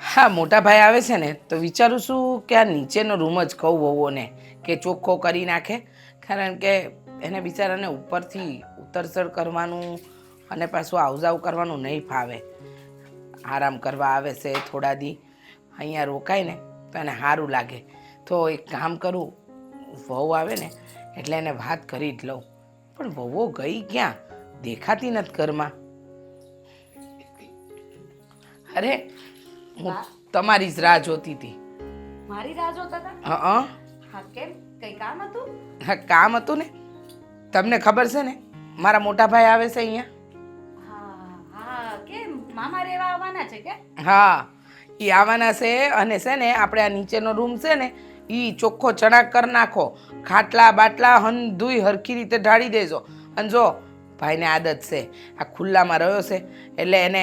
હા, મોટા ભાઈ આવે છે ને તો વિચારું છું કે આ નીચેનો રૂમ જ કહું વહુઓને કે ચોખ્ખો કરી નાખે, કારણ કે એને બિચારાને ઉપરથી ઉતરસર કરવાનું અને પાછું આવજાવ કરવાનું નહીં ફાવે. આરામ કરવા આવે છે થોડા દી, અહીંયા રોકાય ને તો એને સારું લાગે. તો એક કામ કરું, વહુ આવે ને એટલે એને વાત કરી જ લઉં. પણ વહુઓ ગઈ ક્યાં? દેખાતી નથી ઘરમાં. અરે હું તમારી જ રાહ જોતી હતી. મારી રાહ જોતા હતા? હા. હા, કેમ? કઈ કામ હતું? હા, કામ હતું ને. તમને ખબર છે ને મારા મોટા ભાઈ આવે છે અહીંયા. હા હા, કેમ મામા રહેવા આવવાના છે કે? હા, એ આવવાના છે અને છે ને આપણે આ નીચેનો રૂમ છે ને એ ચોખ્ખો ચણાક કરી નાખો. ખાટલા બાટલા હંધુય હરખી રીતે ઢાળી દેજો. અને જો ભાઈને આદત છે આ ખુલ્લામાં રહ્યો છે એટલે એને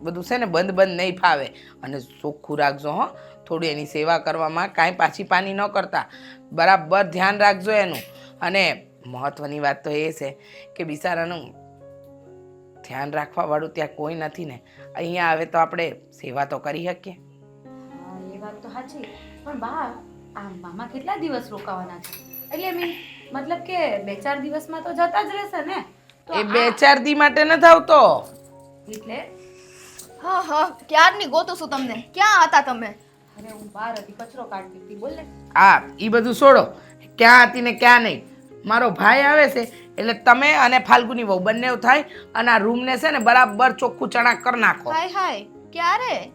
બધું છે ને બંધ બંધ નહીં ફાવે. અને ચોખ્ખું રાખજો હો, થોડી એની સેવા કરવામાં કાંઈ પાછી પાની ન કરતા, બરાબર ધ્યાન રાખજો એનું. અને મહત્ત્વની વાત તો એ છે કે બિચારાનું ધ્યાન રાખવાવાળું ત્યાં કોઈ નથી ને. અહીંયા આવે તો આપણે સેવા તો કરી શકીએ. હા, એ વાત તો સાચી. પણ બા, આ મામા કેટલા દિવસ રોકાવાના છે? એટલે મતલબ કે 2-4 દિવસમાં તો જતા જ રહેશે ને? તો એ 2-4 દી માટે નથી આવતો. એટલે હા હા, ક્યારની ગોતું છું તમને. ક્યાં હતા તમે? અરે હું બહાર હતી, કચરો કાઢતી હતી. બોલ ને. હા, એ બધું છોડો, ક્યાં હતી ને ક્યાં નહીં. મારો ભાઈ આવે છે એટલે તમે અને ફાલ્ગુની વહુ બંને થાય અને આ રૂમને છે ને બરાબર ચોખ્ખું ચણાક કરી નાખો. હાય હાય, ક્યારે?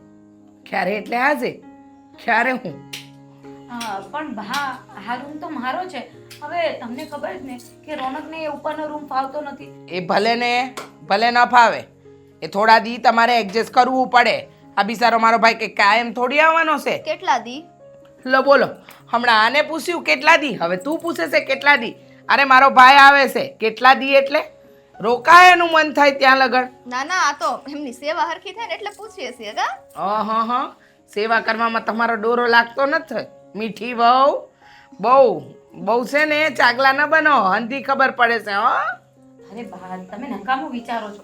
ક્યારે એટલે આજે. ક્યારે હું હા, પણ બા, આ રૂમ તો મારો છે. હવે તમને ખબર જ ને કે રોનકને એ ઉપરનો રૂમ ફાવતો નથી. એ ભલે ન ફાવે, એ થોડા દી તમારે એડજસ્ટ કરવું પડે. આ બિચારો મારો ભાઈ કે કાયમ થોડી આવવાનો છે. કેટલા દી? લો બોલો, હમણાં આને પૂછ્યું કેટલા દી, હવે તું પૂછે છે કેટલા દી. અરે મારો ભાઈ આવે છે કેટલા દી એટલે રોકાય એનું મન થાય ત્યાં લગન. ના ના, આ તો એમની સેવા હરખી થાય ને એટલે પૂછીએ છીએ કા. હા, સેવા કરવામાં તમારો ડોરો લાગતો નથી. મીઠી વહુ, બહુ છે ને ચાગલા ન બનો, હંધી ખબર પડે છે. હો અરે બા, તમે નકામું વિચારો છો.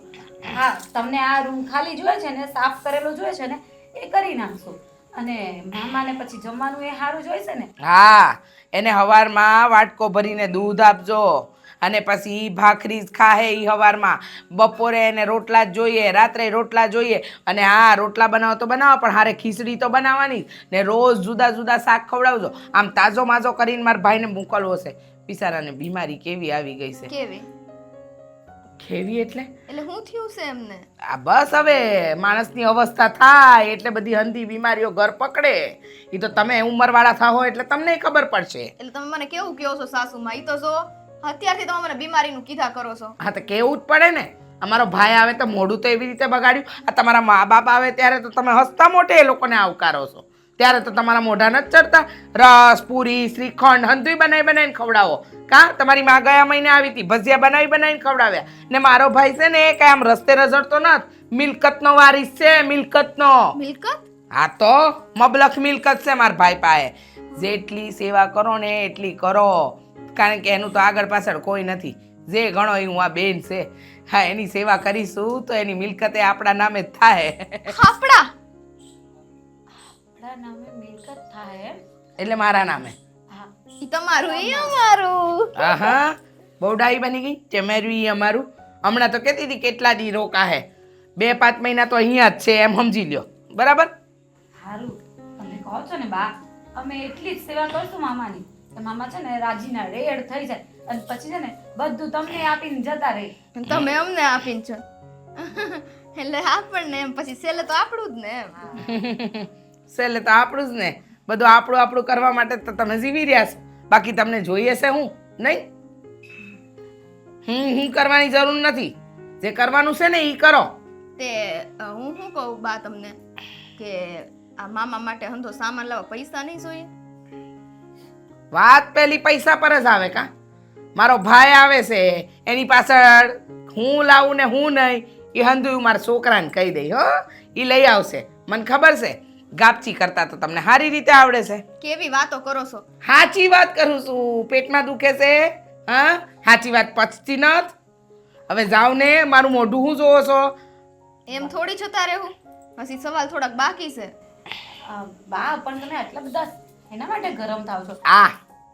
હા, તમને આ રૂમ ખાલી જોઈએ છે ને, સાફ કરેલો જોઈએ છે ને, એ કરી નાખશું. અને મામાને પછી જમવાનું એ સારું જોઈશે ને. હા, એને હવારમાં વાટકો ભરીને દૂધ આપજો અને પછી ભાખરી જ ખાહે ઈ હવારમાં. બપોરે એને રોટલા જ જોઈએ, રાત્રે રોટલા જોઈએ. અને હા, રોટલા બનાવો તો બનાવો, પણ હારે ખીચડી તો બનાવવાની ને. રોજ જુદા જુદા શાક ખવડાવજો. આમ તાજો માજો કરીને મારા ભાઈને મોકલવો છે. બિચારાને બીમારી કેવી આવી ગઈ છે. કેવી? કેવી એટલે હું થયું છે એમને? આ બસ હવે માણસની અવસ્થા થાય એટલે બધી હંધી બીમારીઓ ઘર પકડે. એ તો તમે ઉંમરવાળા થાઓ એટલે તમને ખબર પડશે. એટલે તમે મને કેવું કહો છો સાસુમાં? ઈ તો જો અત્યારથી તમે મને બીમારીનું કીધા કરો છો. હા, તો કેવું જ પડે ને. અમારો ભાઈ આવે તો મોઢું તો એવી રીતે બગાડ્યું. આ તમારા મા બાપ આવે ત્યારે તો તમે હસતા મોઢે એ લોકોને આવકારો છો. ત્યારે તો તમારા મોઢા નથી ચડતા. રસ પૂરી શ્રીખંડ હંધુય બનાવીને ખવડાવો. કા તમારી માં ગયા મહિને આવી હતી, ભજીયા બનાવીને ખવડાવ્યા. ને મારો ભાઈ છે ને કઈ આમ રસ્તે રઝળતો નથી. મિલકતનો વારીસ છે, મિલકતનો. મિલકત? હા તો મબલખ મિલકત છે મારા ભાઈ પાસે. જેટલી સેવા કરો ને એટલી કરો, કારણ કે એનું તો આગળ પાછળ કોઈ નથી. જે ગણો એ હું આ બેન છે. હા, એની સેવા કરીશું તો એની મિલકતે આપણા નામે જ થાય. આપણા નામે મિલકત થાય એમ? એટલે મારા નામે. હા, ઈ તમારું ઈ અમારું. હા, બહુ ડાઈ બની ગઈ. ચમેરું ઈ અમારું. હમણાં તો કહેતી હતી કેટલા દી રોકા હે. 2-5 મહિના તો અહીંયા જ છે એમ સમજી લ્યો. બરાબર? સારું. તમે કહો છો ને બા, અમે એટલી જ સેવા કરશું મામાની કે મામા છે ને રાજીના રેડ થઈ જાય. અને પછી છે ને બધું તમને આપીને જતા રહે. તમે અમને આપીને છો એટલે આપણને એમ પછી સેલે તો આપણું જ ને એમ. સેલે તો આપણું જ ને. બધું આપણું કરવા માટે તો તમે જીવી રહ્યા છો. બાકી તમને જોઈએ છે હું નહીં. હું કરવાની જરૂર નથી. જે કરવાનું છે ને એ કરો. તે હું શું કહું બા તમને કે આ મામા માટે હંધો સામાન લાવવા પૈસા નહીં જોઈએ? વાત પેલી પૈસા પર જ આવે કા? મારો ભાઈ આવે છે એની પાછળ હું લાવું ને હું નહીં એ હંધું મારા છોકરાને કહી દઈ. હો, એ લઈ આવશે. મને ખબર છે. ગાપચી કરતા તો તમને સારી રીતે આવડે છે. કેવી વાતો કરો છો? સાચી વાત કરું છું. પેટમાં દુખે છે? હા, સાચી વાત પચતી નથી. હવે જાવ ને, મારું મોઢું હું જોવો છો? એમ થોડી જતા રહેવું. હજી સવાલ થોડાક બાકી છે. બા પણ તમે આટલા બધા એના માટે ગરમ થાવ છો.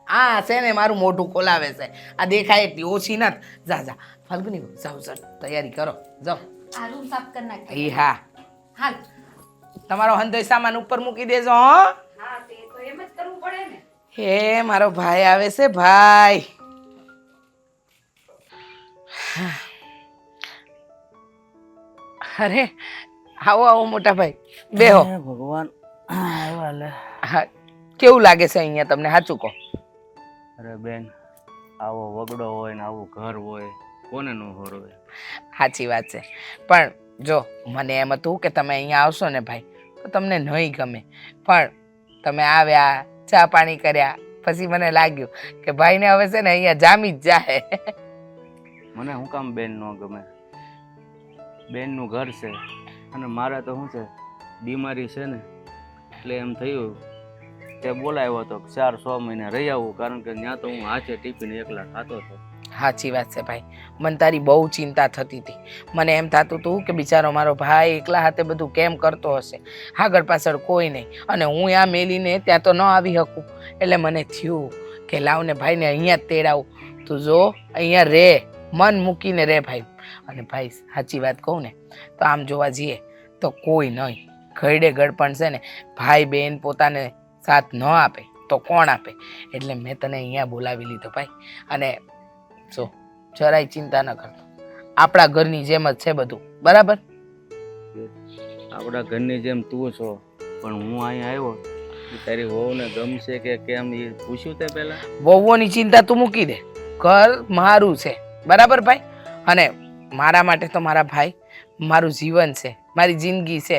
આ છે ને મારું મોઢું ખોલાવે છે. આ દેખાય એટલી ઓછી નથી. જા જા ફાલ્ગુની જાઓ સર તૈયારી કરો જાઓ. આ રૂમ સાફ કરી નાખીએ. એ હા હાલ. તમારો હંધોય સામાન ઉપર મૂકી દેજો હો. હા તે તો એમ જ કરવું પડે ને. હે મારો ભાઈ આવે છે ભાઈ. અરે આવો આવો મોટા ભાઈ બેહો. ભગવાન આવ્યા લે. હા કેવું લાગે છે અહીંયા તમને સાચું કહો. અરે બેન, આવો વગડો હોય ને આવું ઘર હોય કોને નો હોરવે. સાચી વાત છે પણ જો મને એમ હતું કે તમે અહીંયા આવશો ને ભાઈ તો તમને નહીં ગમે પણ તમે આવ્યા ચા પાણી કર્યા પછી મને લાગ્યું કે ભાઈને હવે છે ને અહીંયા જામી જ જાય. મને શું કામ બેન નો ગમે? બેનનું ઘર છે અને મારે તો શું છે બીમારી છે ને એટલે એમ થયું તે બોલાવ્યો હતો 4-6 મહિના રહી આવું કારણ કે ત્યાં તો હું હાથે ટીપીને એકલા ખાતો હતો. સાચી વાત છે ભાઈ મને તારી બહુ ચિંતા થતી હતી. મને એમ થતું હતું કે બિચારો મારો ભાઈ એકલા હાથે બધું કેમ કરતો હશે, આગળ પાછળ કોઈ નહીં અને હું આ મેલીને ત્યાં તો ન આવી શકું. એટલે મને થયું કે લાવને ભાઈને અહીંયા જ તેડાવું. તું જો અહીંયા રે, મન મૂકીને રે ભાઈ. અને ભાઈ સાચી વાત કહું ને તો આમ જોવા જઈએ તો કોઈ નહીં, ઘરડે ગળપણ છે ને ભાઈ બહેન પોતાને સાથ ન આપે તો કોણ આપે. એટલે મેં તને અહીંયા બોલાવી લીધો ભાઈ. અને જો જરાય ચિંતા ન કરતો, આપણા ઘરની જેમ જ છે બધું બરાબર. આપણા ઘરની જેમ તું છો પણ હું અહીંયા આવ્યો તારી વહુને ગમશે કે કેમ એ પૂછ્યું તે પહેલા? વહુઓની ચિંતા તું મૂકી દે, ઘર મારું છે બરાબર ભાઈ. અને મારા માટે તો મારા ભાઈ મારું જીવન છે, મારી જિંદગી છે.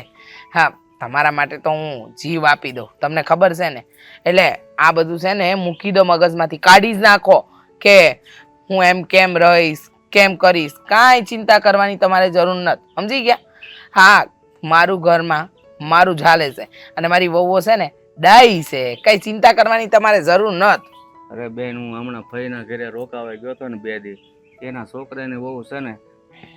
હા તમારા માટે તો હું જીવ આપી દઉં, તમને ખબર છે ને. એટલે આ બધું છે ને મૂકી દો મગજમાંથી, કાઢી જ નાખો કે હું એમ કેમ રહીશ કેમ કરીશ. કાંઈ ચિંતા કરવાની તમારે જરૂર નથી, સમજી ગયા? હા મારું ઘરમાં મારું ચાલે છે અને મારી વહુઓ છે ને ડાઈ છે, કઈ ચિંતા કરવાની તમારે જરૂર નથી. અરે બેન, હું હમણાં ફઈના ઘરે રોકાવા ગયો હતો ને 2 દી, એના છોકરાને વહુ છે ને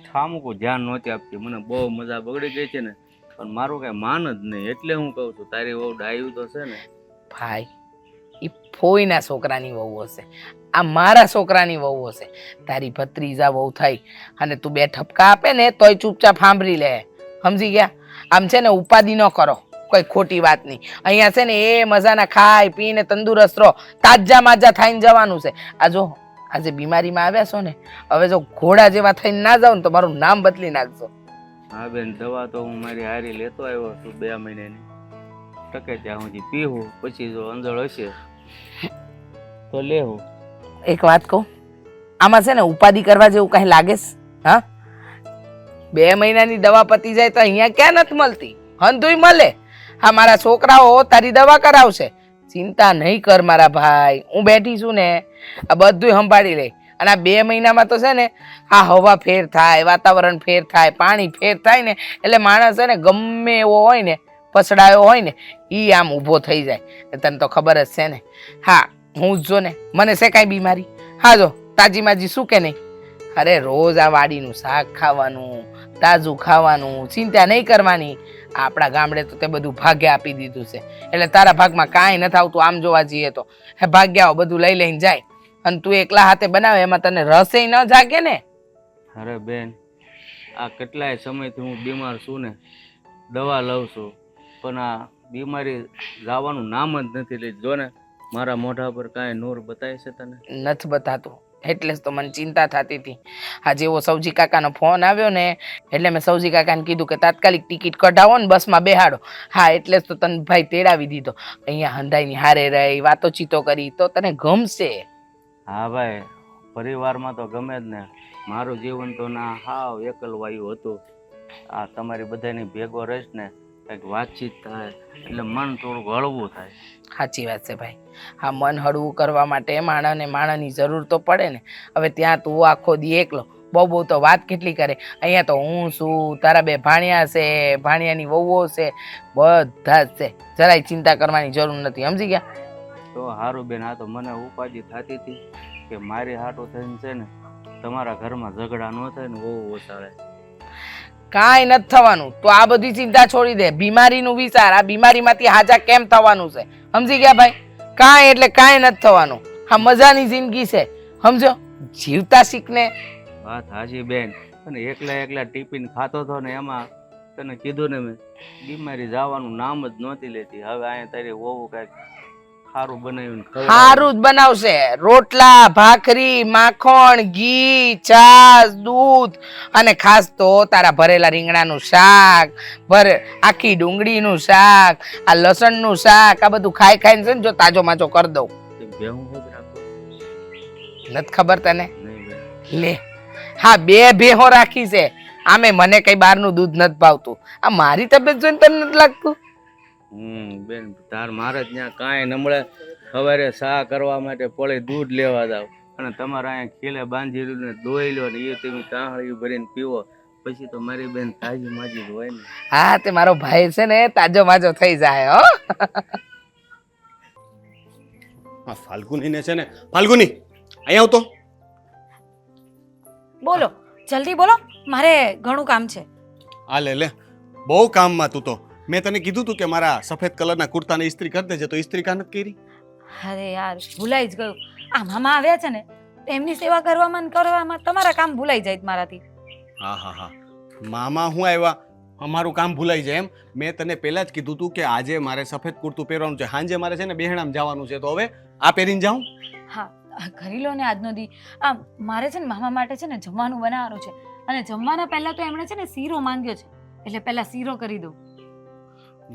ઠામુકું ધ્યાન નહોતી આપતી. મને બહુ મજા બગડી ગઈ છે ને પણ મારું કઈ માન જ નહીં. એટલે હું કહું છું તારી વહુ ડાયું તો છે ને. ભાઈ એ ફોઈના છોકરાની વહુ હશે, આ મારા છોકરાની વહુ હશે. તારી ભત્રીજા વહુ થઈ અને તું 2 ઠપકા આપે ને તોય ચૂપચાપ સાંભળી લે, સમજી ગયા? આમ છે ને ઉપાધિ ન કરો કોઈ ખોટી વાત નહીં. અહીંયા છે ને એ મજાના ખાઈ પીને તંદુરસ્ત રહો, તાજા માજા થઈને જવાનું છે. આ જો આજે બીમારીમાં આવ્યા છો ને, હવે જો ઘોડા જેવા થઈને ના જાવ ને તો મારું નામ બદલી નાખજો. હા બેન, દવા તો હું મારી હારી લેતો આવ્યો છું 2 મહિનાની. ટકે ત્યાં સુધી પીવું, પછી જો અંજળ હશે તો લેવું. એક વાત કહું, આમાં છે ને ઉપાધિ કરવા જેવું કઈ લાગે છે? હા 2 મહિનાની દવા પતી જાય તો અહીંયા ક્યાં નથી મળતી, હંધુય મળે. હા મારા છોકરાઓ તારી દવા કરાવશે, ચિંતા નહીં કર મારા ભાઈ. હું બેઠી છું ને, આ બધું સંભાળી લે. અને આ 2 મહિનામાં તો છે ને આ હવા ફેર થાય, વાતાવરણ ફેર થાય, પાણી ફેર થાય ને એટલે માણસ છે ને ગમે એવો હોય ને પછડાયો હોય ને એ આમ ઊભો થઈ જાય. તને તો ખબર જ છે ને. હા હું જ જો ને, મને છે કાંઈ બીમારી? હા જો તાજી માજી શું કે નહીં. અરે રોજ આ વાડીનું શાક ખાવાનું, તાજું ખાવાનું, ચિંતા નહીં કરવાની. આપણા ગામડે તો તે બધું ભાગ્ય આપી દીધું છે એટલે તારા ભાગમાં કાંઈ નથી આવતું. આમ જોવા જઈએ તો હે ભાગ્યાઓ બધું લઈ લઈને જાય અને તું એકલા હાથે બનાવે એમાં તને રસેય ન જાગે ને. અરે બેન, આ કેટલાય સમયથી હું બીમાર છું ને, દવા લઉં છું પણ આ બીમારી જવાનું નામ જ નથી લીધું. જો ને મારા મોઢા પર કાંઈ નૂર બતાય છે તને? નથી બતાતું, એટલે જ તો મને ચિંતા થતી હતી. આ જેવો સૌજી કાકાનો ફોન આવ્યો ને એટલે મેં સૌજી કાકાને કીધું કે તાત્કાલિક ટિકિટ કઢાવો ને બસમાં બેહાડો. હા એટલે જ તો તને ભાઈ તેડાવી દીધો. અહીંયા હંધાઈની હારે રહી વાતો ચીતો કરી તો તને ગમશે. હા ભાઈ, પરિવારમાં તો ગમે જ ને. મારું જીવન તો ના હાવ એકલવાયું હતું. આ તમારી બધાની ભેગો રહીશ ને કંઈક વાતચીત થાય એટલે મન થોડુંક હળવું થાય. સાચી વાત છે ભાઈ. હા મન હળવું કરવા માટે માણસની જરૂર તો પડે ને. હવે ત્યાં તું આખો દી એકલો, બહુ તો વાત કેટલી કરે. અહીંયા તો હું છું, તારા 2 ભાણિયા છે, ભાણિયાની વહુઓ છે, બધા જ છે. જરાય ચિંતા કરવાની જરૂર નથી, સમજી ગયા? તો સારું બેન, આ તો મને ઉપાધિ થતી હતી કે મારી હાટો થઈને છે ને તમારા ઘરમાં ઝઘડા ન થાય ને વહુ ઓસાળે. કાંઈ નથી થવાનું. તો આ બધી ચિંતા છોડી દે. બીમારીનું વિચાર. આ બીમારીમાંથી હાજા કેમ થવાનું છે, સમજી ગયા ભાઈ? કાંઈ એટલે કાંઈ નથી થવાનું. આ મજાની જિંદગી છે, સમજો. જીવતા શીખને. વાત હાજી બેન. અને એકલા એકલા ટિફિન ખાતો હતો ને એમાં તને કીધું ને મેં, બીમારી જવાનું નામ જ નહોતી લેતી. હવે અહીંયા તારી વહુ કાંઈક સારું બનાવ્યું સારું જ બનાવશે. રોટલા, ભાખરી, માખણ, ઘી, છાશ, દૂધ અને ખાસ તો તારા ભરેલા રીંગણાનું શાક, આખી ડુંગળીનું શાક, આ લસણનું શાક, આ બધું ખાઈ ખાઈને છે ને જો તાજો માજો કરી દઉં. ભેહું હોત રાખો નથી ખબર તને? નહીં બેન. લે, હા 2 ભેહો રાખી છે. આમે મને કઈ બહારનું દૂધ નથી ભાવતું. આ મારી તબિયત જોઈને તને નથી લાગતું? બેન તાર મારે જ ત્યાં કાંઈ નમળે. સવારે ચા કરવા માટે પોળે દૂધ લેવા જાવ અને તમારે અહીંયા ખીલે બાંધી ને દોઈ લો ને એ તમે કાંહળી ભરીને પીવો, પછી તો મારી બેન તાજી માજી જ હોય ને. હા, તે મારો ભાઈ છે ને તાજો માજો થઈ જાય. હો હા ફાલ્ગુની ને છે ને, ફાલ્ગુની અહીંયા આવતો. બોલો, જલ્દી બોલો, મારે ઘણું કામ છે. આ લે બહુ કામમાં તું તો. મેં તને કીધું તું કે મારા સફેદ કલરના કુર્તાને ઇસ્ત્રી કરી દેજે, તો ઇસ્ત્રી કા નથી કરી? અરે યાર, ભૂલાઈ જ ગયું. આ મામા આવ્યા છે ને, એમની સેવા કરવામાં ને કરવામાં તમારા કામ ભૂલાઈ જાય મારાથી. હા મામા હું આવ્યા, અમારું કામ ભૂલાઈ જાય એમ? મેં તને પહેલા જ કીધું તું કે આજે મારે સફેદ કુર્તું પહેરવાનું છે, સાંજે મારે છે ને બહેણામ જવાનું છે, તો હવે આ પહેરીને જાઉં? હા, કરી લો ને આજનો દી. આ મારે છે ને મામા માટે છે ને જમવાનું બનાવવાનું છે, અને જમવાના પહેલા તો એમણે છે ને શીરો માંગ્યો છે, એટલે પહેલા શીરો કરી દઉં.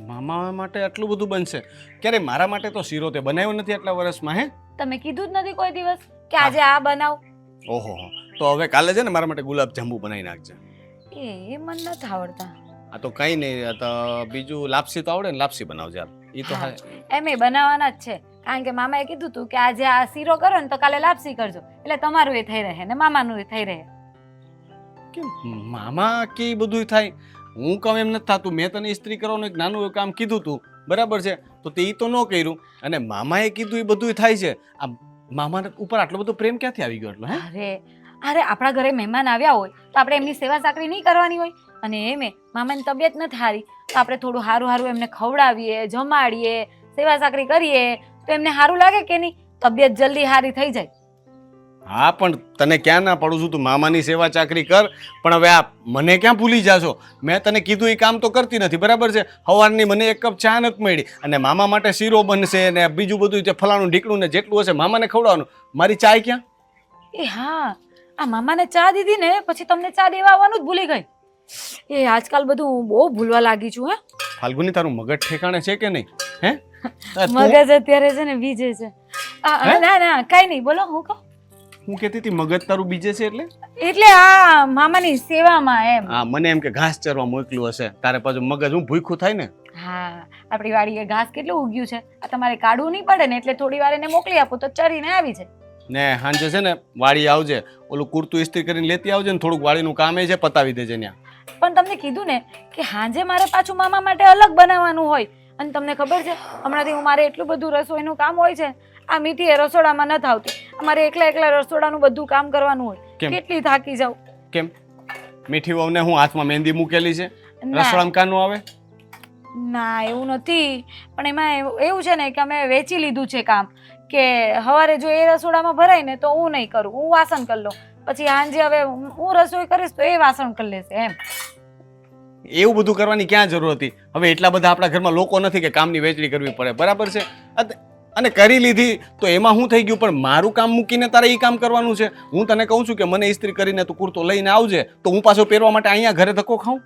મામા માટે આટલું બધું બનશે? ક્યારે મારા માટે તો શીરો તે બનાવ્યો નથી આટલા વર્ષમાં. હે, તમે કીધું જ નથી કોઈ દિવસ કે આજે આ બનાવ. ઓહો, તો હવે કાલે છે ને મારા માટે ગુલાબ જાંબુ બનાવી નાખજે. એ મને નથી આવડતા. આ તો કઈ નહીં, તો બીજું લાપસી તો આવડે ને, લાપસી બનાવજે. એ તો હા, એમ બનાવવાના જ છે, કારણ કે મામાએ કીધું તું કે આજે આ શીરો કરો ને તો કાલે લાપસી કરજો, એટલે તમારું એ થઈ રહે ને મામાનું એ થઈ રહે. કેમ મામા કે બધું થાય? હું કહું એમ નથી થતું. મેં તને ઇસ્ત્રી કરવાનું એક નાનું એવું કામ કીધું તું, બરાબર છે, તો તે તો ન કર્યું, અને મામાએ કીધું એ બધું થાય છે. આ મામા ઉપર આટલો બધો પ્રેમ ક્યાંથી આવી ગયો? એટલો હે? અરે આપણા ઘરે મહેમાન આવ્યા હોય તો આપણે એમની સેવા સાકરી નહીં કરવાની હોય? અને એમે મામાની તબિયત નથી સારી તો આપણે થોડું સારું સારું એમને ખવડાવીએ, જમાડીએ, સેવા સાકરી કરીએ તો એમને સારું લાગે કે નહીં? તબિયત જલ્દી સારી થઈ જાય. હા, પણ તને ક્યાં ના પડું છું? તું મામાની સેવા ચાકરી કર, પણ હવે આ મને ક્યાં ભૂલી જાશો? મેં તને કીધું એ કામ તો કરતી નથી, બરાબર છે? સવારની મને 1 કપ ચા નથી મળી, અને મામા માટે શીરો બનશે ને બીજું બધું જે ફલાણું ઢીકણું ને જેટલું હશે મામાને ખવડાવવાનું. મારી ચાય ક્યાં? એ હા, આ મામાને ચા દીધી ને પછી તમને ચા દેવા આવવાનું જ ભૂલી ગઈ. એ આજકાલ બધું બહુ ભૂલવા લાગી છું. હે ફાલ્ગુની, તારું મગજ ઠેકાણે છે કે નહીં? હે, મગજ અત્યારે છે ને બીજે છે. ના કઈ નહીં, બોલો. હું કહું હું કહેતી હતી મગજ તારું બીજે છે એટલે આ મામાની સેવામાં એમ. હા, મને એમ કે ઘાસ ચરવા મોકલ્યું હશે તારે, પાછું મગજ હું ભૂખ્યું થાય ને. હા, આપણી વાડીએ ઘાસ કેટલું ઉગ્યું છે, આ તમારે કાઢવું નહીં પડે ને, એટલે થોડી વાર એને મોકલી આપો તો ચરીને આવી છે. ને સાંજે છે ને વાડી આવજે, ઓલું કુર્તું ઇસ્ત્રી કરીને લેતી આવજે ને થોડુંક વાડીનું કામ છે પતાવી દેજે ત્યાં. પણ તમને કીધું ને કે સાંજે મારે પાછું મામા માટે અલગ બનાવવાનું હોય, અને તમને ખબર છે હમણાંથી મારે એટલું બધું રસોઈનું કામ હોય છે, આ મીઠી રસોડામાં નથી આવતી. અમારે એકલા રસોડાનું બધું કામ કરવાનું હોય. કેટલી થાકી જાઉં. કેમ મીઠી વહુને હું હાથમાં મહેંદી મૂકેલી છે, રસોડામાં કાનું આવે? ના, એવું નથી, પણ એમાં એવું છે ને કે અમે વેચી લીધું છે કામ, કે સવારે જો એ રસોડામાં ભરાય ને તો હું નહીં કરું, હું વાસણ કરી લઉં, પછી સાંજે હવે હું રસોઈ કરીશ તો એ વાસણ કરી લેશે. એમ એવું બધું કરવાની ક્યાં જરૂર હતી? હવે એટલા બધા આપણા ઘરમાં લોકો નથી કે કામની વહેંચણી કરવી પડે, બરાબર છે? અને કરી લીધી તો એમાં શું થઈ ગયું? પણ મારું કામ મૂકીને તારે એ કામ કરવાનું છે. હું તને કહું છું કે મને ઇસ્ત્રી કરીને તું કુર્તો લઈને આવજે, તો હું પાછો પહેરવા માટે અહીંયા ઘરે ધક્કો ખાઉં?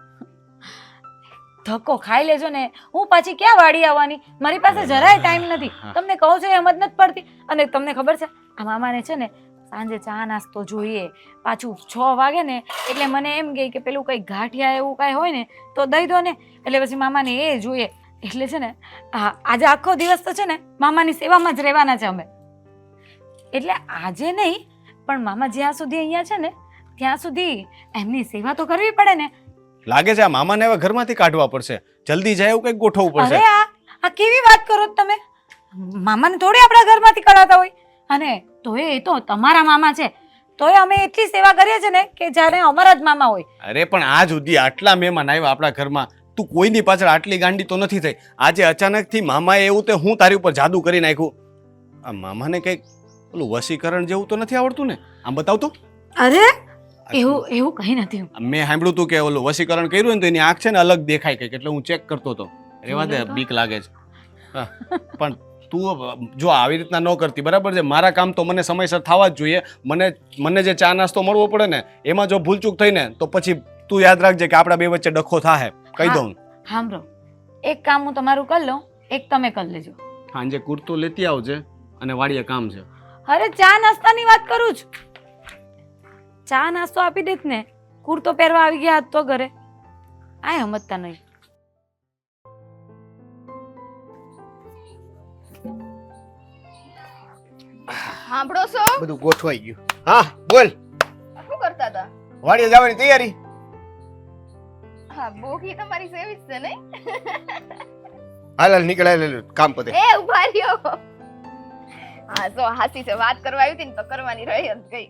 ધક્કો ખાઈ લેજો ને, હું પાછી ક્યાં વાડી આવવાની? મારી પાસે જરાય ટાઈમ નથી. તમને કહું છું એમ જ નથી પડતી. અને તમને ખબર છે આ મામાને છે ને સાંજે ચા નાસ્તો જોઈએ, પાછું 6 વાગે ને એટલે મને એમ કહે કે પેલું કંઈ ગાંઠિયા એવું કાંઈ હોય ને તો દઈ દો ને, એટલે પછી મામાને એ જોઈએ. એટલે છે ને આજે આખો દિવસ તો છે ને મામાની સેવામાં જ રહેવાના છે અમે. એટલે આજે નહીં, પણ મામા જ્યાં સુધી અહીંયા છે ને ત્યાં સુધી એમની સેવા તો કરવી પડે ને. લાગે છે આ મામાને હવે ઘરમાંથી કાઢવા પડશે, જલ્દી જાય એવું કંઈક ગોઠવવું પડશે. અરે આ કેવી વાત કરો તમે? મામાને થોડી આપણા ઘરમાંથી કઢાતા હોય, અને તો એ તો તમારા મામા છે. તોય અમે એટલી સેવા કરીએ છીએ ને કે જ્યારે અમારા જ મામા હોય. અરે પણ આજ સુધી આટલા મહેમાન આવ્યા આપણા ઘરમાં, તું કોઈની પાછળ આટલી ગાંડી તો નથી થઈ. આજે અચાનકથી મામાએ એવું તે હું તારી ઉપર જાદુ કરી નાખ્યું. આ મામાને કંઈક પેલું વશીકરણ જેવું તો નથી આવડતું ને? આમ બતાવ તો. અરે એવું કંઈ નથી. મેં સાંભળ્યું તું કે ઓલું વશીકરણ કર્યું ને તો એની આંખ છે ને અલગ દેખાય કંઈક, એટલે હું ચેક કરતો હતો. રેવા દે, બીક લાગે છે. હા, પણ તું જો આવી રીતના ન કરતી, બરાબર છે? મારા કામ તો મને સમયસર થવા જ જોઈએ. મને જે ચા નાસ્તો મળવો પડે ને એમાં જો ભૂલચૂક થઈ ને તો પછી તું યાદ રાખજે કે આપણા બે વચ્ચે ડખો થાય. કહી દઉં. સાંભળો, એક કામ હું તમારું કરી લઉં, એક તમે કરી લેજો. સાંજે કુર્તો લેતી આવજે અને વાડીએ કામ છે. અરે ચા નાસ્તાની વાત કરું છું. ચા નાસ્તો આપી દેત ને, કુર્તો પહેરવા આવી ગયા તો ઘરે આ સમજતા નહીં. સાંભળો છો? બધું ગોઠવાઈ ગયું. હા બોલ. શું કરતા હતા? વાડીએ જવાની તૈયારી. હા, બોગી તમારી સેવી જ છે નહીં? હાલ હાલ નીકળાય, લે કામ પતે. એ ઉભા રહ્યો. હા, જો હાસી છે, વાત કરવા આવી હતી ને તો કરવાની રહી જ ગઈ.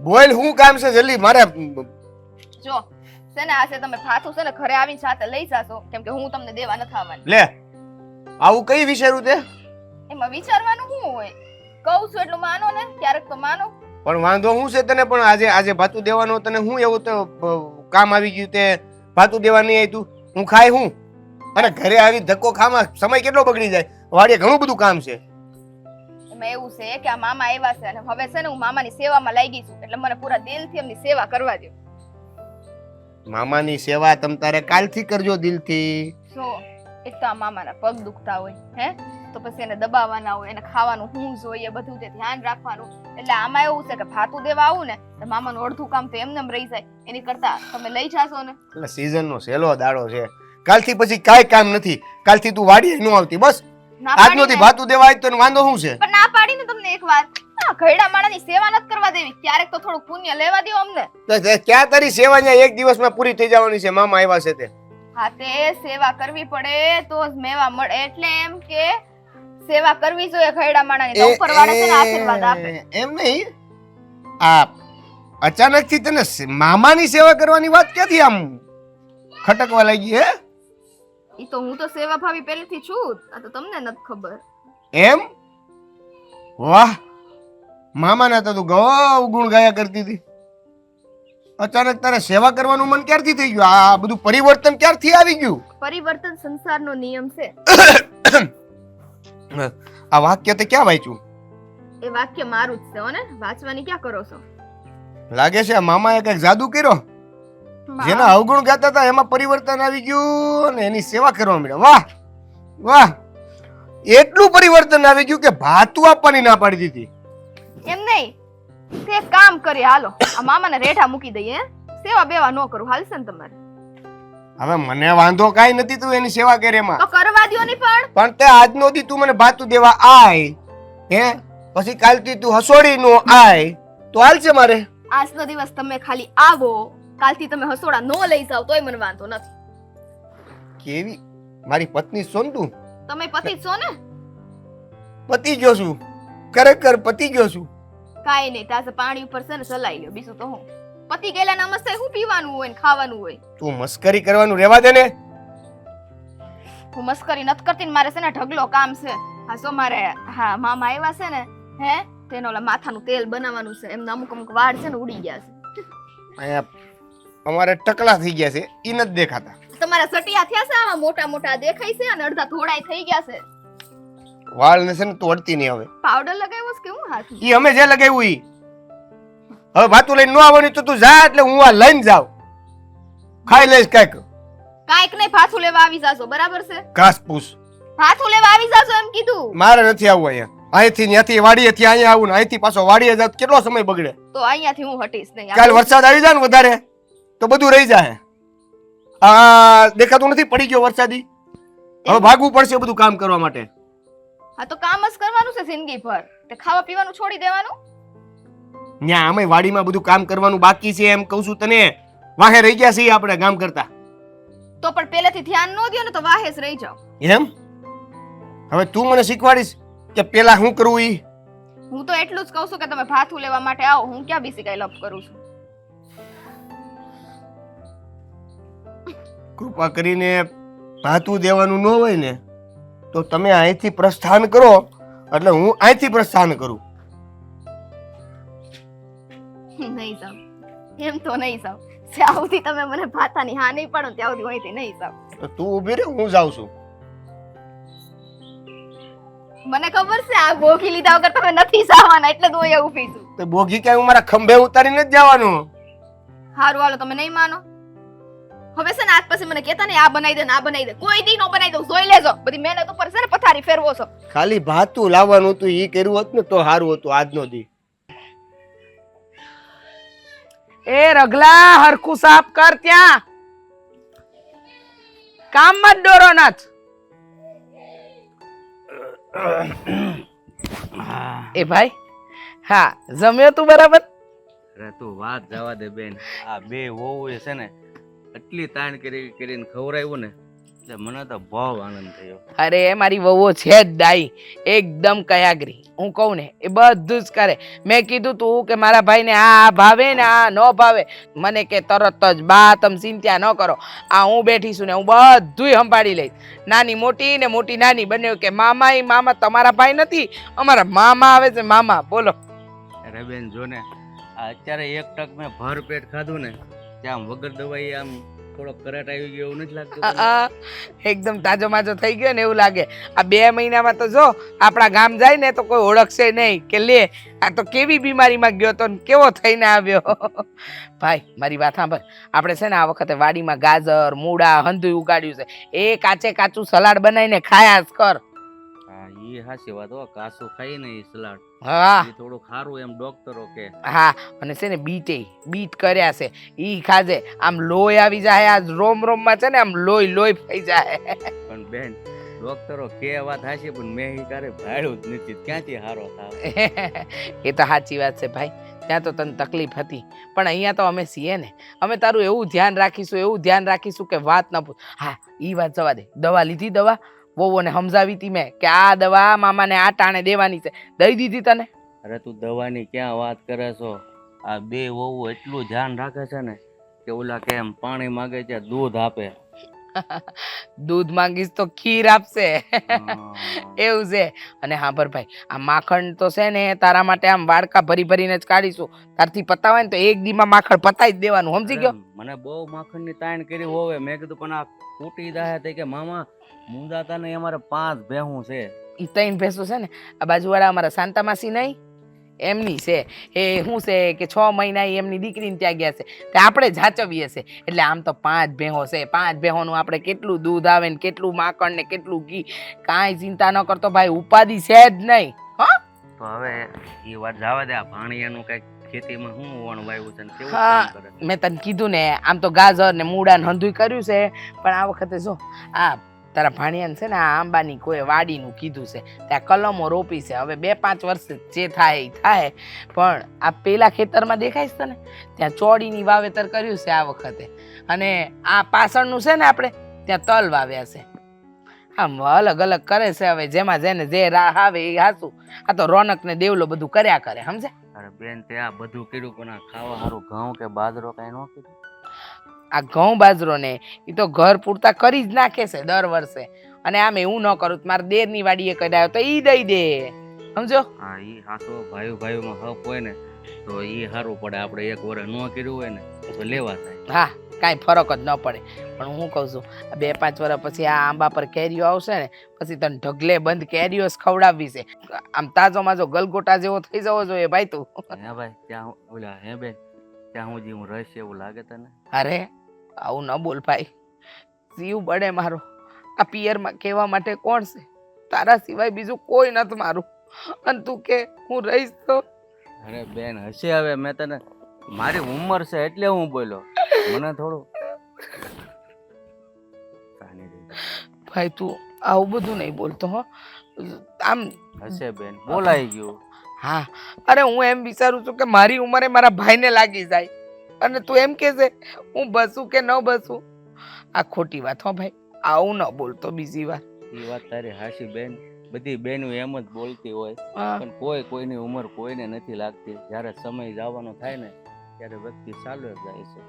બોલ, શું કામ છે જલ્દી? મારે જો છે ને, આ છે તમે ફાથું છે ને ઘરે આવીને સાથે લઈ જાશો, કેમ કે હું તમને દેવા નથી આવવાની. લે, આવું કઈ વિચાર્યું તે? એમાં વિચારવાનું શું હોય? કહું છું એટલું માનો ને, ક્યારેક તો માનો. પણ વાંધો શું છે તને? પણ આજે ભાતું દેવાનો તને શું એવું તો કામ આવી ગયું તે ભાતું દેવા નહીં આવ્યું? હું ખાય હું? અને ઘરે આવી ધક્કો ખામાં સમય કેટલો બગડી જાય. વાડીએ ઘણું બધું કામ છે. એમાં એવું છે કે આ મામા આવ્યા છે અને હવે છે ને હું મામાની સેવામાં લાગી છું, એટલે મને પૂરા દિલથી એમની સેવા કરવા દો. મામાની સેવા તમ તારે કાલથી કરજો દિલથી. જો એક તો આ મામાના પગ દુખતા હોય, હે, તો પછી એને દબાવવાના હોય, એને ખાવાનું શું જોઈએ બધું તે ધ્યાન રાખવાનું. એટલે આમાં એવું છે કે ભાતું દેવા આવું ને તો મામાનું અડધું કામ તો એમને રહી જાય, એની કરતા તમે લઈ જાશો ને. એટલે સીઝનનો સહેલો દાડો છે. કાલથી પછી કાંઈ કામ નથી. કાલથી તું વાડીએ ન આવતી. બસ ના આજનો દી પાડીને- ભાતું દેવા આવી તો વાંધો શું છે? પણ ના પાડીને તમને એક વાત, આ ઘરડા માણસની સેવા નથી કરવા દેવી, ક્યારેક તો થોડું પુણ્ય લેવા દો અમને. તો ક્યાં તારી સેવા અહીંયા એક દિવસમાં પૂરી થઈ જવાની છે? મામા આવ્યા છે તે. હા, તે સેવા કરવી પડે તો જ મેવા મળે, એટલે એમ કે સેવા કરવી જોઈએ ઘરડા માણસની, તો ઉપરવાળા છે ને આશીર્વાદ આપે. એમ નહીં, આ અચાનક થી તને મામાની સેવા કરવાની વાત ક્યાંથી આમ ખટકવા લાગી? હે, ઈ તો હું તો સેવા ભાવી પહેલેથી છું, આ તો તમને નથી ખબર. એમ? વાહ, મામાના તો તું ગૌ ગુણ ગાયા કરતી હતી. અચાનક તારે સેવા કરવાનું મન ક્યારથી થઈ ગયું? આ બધું પરિવર્તન ક્યારથી આવી ગયું? પરિવર્તન સંસારનો નિયમ છે. આ વાક્ય તે ક્યાં વાંચ્યું? એ વાક્ય મારું જ છે હો ને, વાંચવાની ક્યાં કરો છો? લાગે છે આ મામાએ કઈક જાદુ કર્યો. જેના અવગુણ ગાતા હતા એમાં પરિવર્તન આવી ગયું અને એની સેવા કરવા માંડ્યા. વાહ વાહ, એટલું પરિવર્તન આવી ગયું કે ભાતું આપવાની ના પાડી દીધી. એમ નહીં, તે એક કામ કરી, હાલો આ મામાને રેઠા મૂકી દઈએ, હે? સેવા બેવા ન કરું, હાલશે ને તમારે? હવે મને વાંધો કાઈ નથી, તું એની સેવા કરે એમાં. તો કરવા દ્યો ને. પણ તે આજનો દી તું મને ભાતું દેવા આય, હે, પછી કાલથી તું હસોડી નો આય તો હાલશે મારે. આજનો દિવસ તમે ખાલી આવો, કાલથી તમે હસોડા નો લઈ જાવ તોય મને વાંધો નથી. કેવી મારી પત્ની છો ને તું? તમે પતિ જ છો ને? પતિ ગયો છું, ખરેખર પતિ ગયો છું. કાઈ નહીં, તાસે પાણી ઉપર છે ને સલાઈ લ્યો, બીજું તો હું. પતિ ગયેલા નમસ્તે શું પીવાનું હોય ને ખાવાનું હોય? તું મસ્કરી કરવાનું રહેવા દે ને. હું મસ્કરી નથી કરતી ને, મારે છે ને ઢગલો કામ છે. હા, સો મારે, હા, મામા આવ્યા છે ને, હે, તેનો ઓલા માથાનું તેલ બનાવવાનું છે, એમના અમુક અમુક વાળ છે ને ઉડી ગયા છે. અહીંયા અમારે ટકલા થઈ ગયા છે, ઈ નથી દેખાતા. તમારા સટિયા થયા છે, આવા મોટા મોટા દેખાય છે અને અડધા થોડાય થઈ ગયા છે. વાળ ને છે ને તું અડતી નહીં હવે. પાવડર લગાવ્યો છે કે હું હાથ? ઈ અમે જે લગાવ્યું ઈ. હવે ભાતું લઈને ન આવવાની તો તું જા, એટલે હું આ લઈને જાવ. ખાઈ લઈશ કાંઈક. કાંઈક નહીં, ભાથું લેવા આવી જાશો, બરાબર છે? ઘાસ પૂસ. ભાથું લેવા આવી જાશો એમ કીધું. મારે નથી આવવું અહીંયા. અહીંથી ત્યાંથી વાડીએથી અહીંયા આવું ને અહીંથી પાછો વાડીએ જાવ કેટલો સમય બગડે. તો અહીંયાથી હું હટીશ નહીં. કાલ વરસાદ આવી જાય ને વધારે તો બધું રહી જાય. આ દેખાતું નથી, પડી ગયો વરસાદી. હવે ભાગવું પડશે બધું કામ કરવા માટે. હા, તો કામ જ કરવાનું છે જિંદગી ભર. તે ખાવા પીવાનું છોડી દેવાનું. ન્યા અમે વાડીમાં બધું કામ કરવાનું બાકી છે એમ કહું છું તને. વાહે રહી ગયા છીએ આપણે કામ કરતા. તો પણ પહેલેથી ધ્યાન ન દ્યો ને તો વાહે જ રહી જાવ. એમ? હવે તું મને શીખવાડીશ કે પેલા શું કરવું ઈ? હું તો એટલું જ કહું છું કે તમે ભાથું લેવા માટે આવો. હું ક્યાં બીસી કઈ લપ કરું છું? કૃપા કરીને ભાતું દેવાનું ન હોય ને તો તમે અહીંથી પ્રસ્થાન કરો એટલે હું અહીંથી પ્રસ્થાન કરું. નહીં સાવ, એમ તો નહીં સાવ. જ્યાં સુધી તમે મને ભાતાની હા નહીં પાડો ત્યાં સુધી અહીંથી નહીં સાવ. તો તું ઊભી રહે, હું જાઉં છું. મને ખબર છે આ બોગી લીધા વગર તમે નથી સાવાના, એટલે તો અહીંયા ઊભી છું. તો બોગી ક્યાંય હું મારા ખંભે ઉતારીને જ જવાનું. હારું હાલો, તમે નહીં માનો. હવે છે ને આજ પછી મને કહેતા નહીં આ બનાવી દે ને આ બનાવી દે. કોઈ દી નો બનાવી દઉં, જોઈ લેજો. બધી મહેનત ઉપર છે ને પથારી ફેરવો છો. ખાલી ભાતું લાવવાનું હતું, ઈ કર્યું હોત ને તો સારું હતું આજનો દી. એ રગલા હરખું સાફ કર ત્યાં. કામમાં જ ડોરો નાચ. એ ભાઈ, હા જમ્યો તું બરાબર? અરે તું વાત જવા દે બેન. આ બે વહુએ છે ને એટલી તાણ કરીને ખવડાવ્યું ને એટલે મને તો બહુ આનંદ થયો. અરે મારી વહુઓ છે જ ડાઈ, એકદમ કયાગરી. હું કહું ને એ બધું જ કરે. મેં કીધું તું કે મારા ભાઈને આ ભાવે ને આ ન ભાવે, મને કે તરત જ બા તમે ચિંતા ન કરો, આ હું બેઠી છું ને હું બધુંય સંભાળી લઈશ. નાની મોટી ને મોટી નાની બંને કે મામા ઈ મામા તમારા ભાઈ નથી, અમારા મામા આવે છે મામા. બોલો. અરે બેન જો ને આ અત્યારે એક ટક મેં ભર પેટ ખાધું ને ત્યાં આમ વગર દવાઈ આમ થોડો કરાટ આવી ગયો એવું નથી લાગતું? એકદમ તાજો માજો થઈ ગયો ને એવું લાગે. આ 2 મહિનામાં તો જો આપણા ગામ જાય ને તો કોઈ ઓળખશે નહીં કે લે આ તો કેવી બીમારીમાં ગયો તો ને કેવો થઈને આવ્યો. ભાઈ મારી વાત સાંભળ, આપણે છે ને આ વખતે વાડીમાં ગાજર મૂળા હંધુય ઉગાડ્યું છે, એ કાચે કાચું સલાડ બનાવીને ખાયા જ કર. હા ઈ હાચી વાત હો, કાસું ખાઈ ને ઈ સલાડ હા ઈ થોડું ખારું એમ ડોક્ટરો કે. હા, અને છે ને બીટ કર્યા છે, ઈ ખાજે. આમ લોહી આવી જાય, આ રોમ રોમમાં છે ને આમ લોહી થઈ જાય. પણ બેન ડોક્ટરો કે વાત હાચી પણ મેં ઈ કારે ભાડ્યું જ નથી, ક્યાંથી હારો થાવ? એ તો સાચી વાત છે ભાઈ, ત્યાં તો તને તકલીફ હતી પણ અહીંયા તો અમે છીએ ને, અમે તારું એવું ધ્યાન રાખીશું કે વાત ન પૂછ. હા ઈ વાત જવા દે, દવા લીધી? દવા વહુઓને સમજાવી હતી મેં કે આ દવા મામાને આ ટાણે દેવાની છે, દઈ દીધી તને? અરે તું દવાની ક્યાં વાત કરે છો? આ બે વહુ એટલું ધ્યાન રાખે છે ને કે ઓલા કેમ પાણી માંગે છે દૂધ આપે. દૂધ માંગીશ તો ખીર આપશે. એવું છે. અને હા ભાઈ, આ માખણ તો છે ને તારા માટે આમ વાડકા ભરીને જ કાઢીશું. તારથી પતાવાય ને તો એક દીમાં માખણ પતાવી જ દેવાનું, સમજી ગયો? મને બહુ માખણની તાણ કરી હોવે, મેં કીધું પણ આ ફૂટી જાય તે કે મામા મુંદાતા ને અમારે 5 ભેહું છે. ઈ 3 ભેંસો છે ને આ બાજુવાળા અમારા શાંતા માસી નહીં એમની છે. એ શું છે કે 6 મહિના એમની દીકરીને ત્યાં ગયા છે, તે આપણે જાચવીએ છે. એટલે આમ તો 5 ભેહો છે. 5 ભેહોનું આપણે કેટલું દૂધ આવે ને કેટલું માખણ ને કેટલું ઘી, કાંઈ ચિંતા ન કરતો ભાઈ, ઉપાધિ છે જ નહીં. હા તો હવે એ વાત જવા દે, આ ભાણિયાનું કઈક ખેતીમાં શું વણ વાવ્યું છે ને કેવું હા, કામ કરે? મેં તને કીધું ને આમ તો ગાજર ને મૂળા ને હંધુય કર્યું છે, પણ આ વખતે જો આ તારા ભાણિયાને છે ને આ આંબાની કોઈ વાડીનું કીધું છે, ત્યાં કલમો રોપી છે. હવે 2-5 વર્ષ જે થાય એ થાય, પણ આ પેલા ખેતરમાં દેખાય છે ને ત્યાં ચોડીની વાવેતર કર્યું છે આ વખતે, અને આ પાછળનું છે ને આપણે ત્યાં તલ વાવ્યા છે. આમ અલગ અલગ કરે છે. હવે જેમાં જેને જે રાહ આવે એ હાસું. આ તો રોનક ને દેવલો બધું કર્યા કરે, સમજે? અરે બેન તે આ બધું કર્યું પણ આ ખાવા સારું ઘઉં કે બાજરો કઈ ન કીધું? આ ઘઉં બાજરો ને એ તો ઘર પૂરતા કરી જ નાખે છે દર વર્ષે. અને આમ એવું ન કરું તો મારા દેરની વાડીએ કરાયો તો ઈ દઈ દે, સમજો? હા ઈ હાસો ભાઈઓમાં હક હોય ને તો ઈ સારું પડે. આપણે એક વર્ષ ન કર્યું હોય ને તો લેવા થાય. હા, કાંઈ ફરક જ ન પડે. પણ હું કહું છું 2-5 વર્ષ પછી આ આંબા પર કેરીઓ આવશે ને પછી તને ઢગલે બંધ કેરીઓ જ ખવડાવવી છે. આમ તાજો માજો ગલગોટા જેવો થઈ જવો જોઈએ ભાઈ તું. હે ભાઈ ત્યાં ઓલા હે બેન ત્યાં હું હું રહીશ એવું લાગે તને? અરે આવું ન બોલ ભાઈ, જીવ બળે મારો. આ પિયરમાં કહેવા માટે કોણ છે? તારા સિવાય બીજું કોઈ નથી મારું. અને તું કે હું રહીશ તો? અરે બેન હશે, હવે મેં તને મારી ઉંમર છે એટલે હું બોલ્યો, મને થોડું ભાઈ તું આવું બધું નહીં બોલતો હો. આમ હશે બેન, બોલાઈ ગયું. હા, અરે હું એમ વિચારું છું કે મારી ઉંમરે મારા ભાઈને લાગી જાય અને તું એમ કે છે હું બસું કે ન બસું. આ ખોટી વાત હો ભાઈ, આવું ન બોલતો બીજી વાર. એ વાત તારી હાશી બેન, બધી બહેનો એમ જ બોલતી હોય, હા. પણ કોઈની ઉંમર કોઈને નથી લાગતી. જ્યારે સમય જવાનો થાય ને ત્યારે વ્યક્તિ ચાલુ જ જાય છે.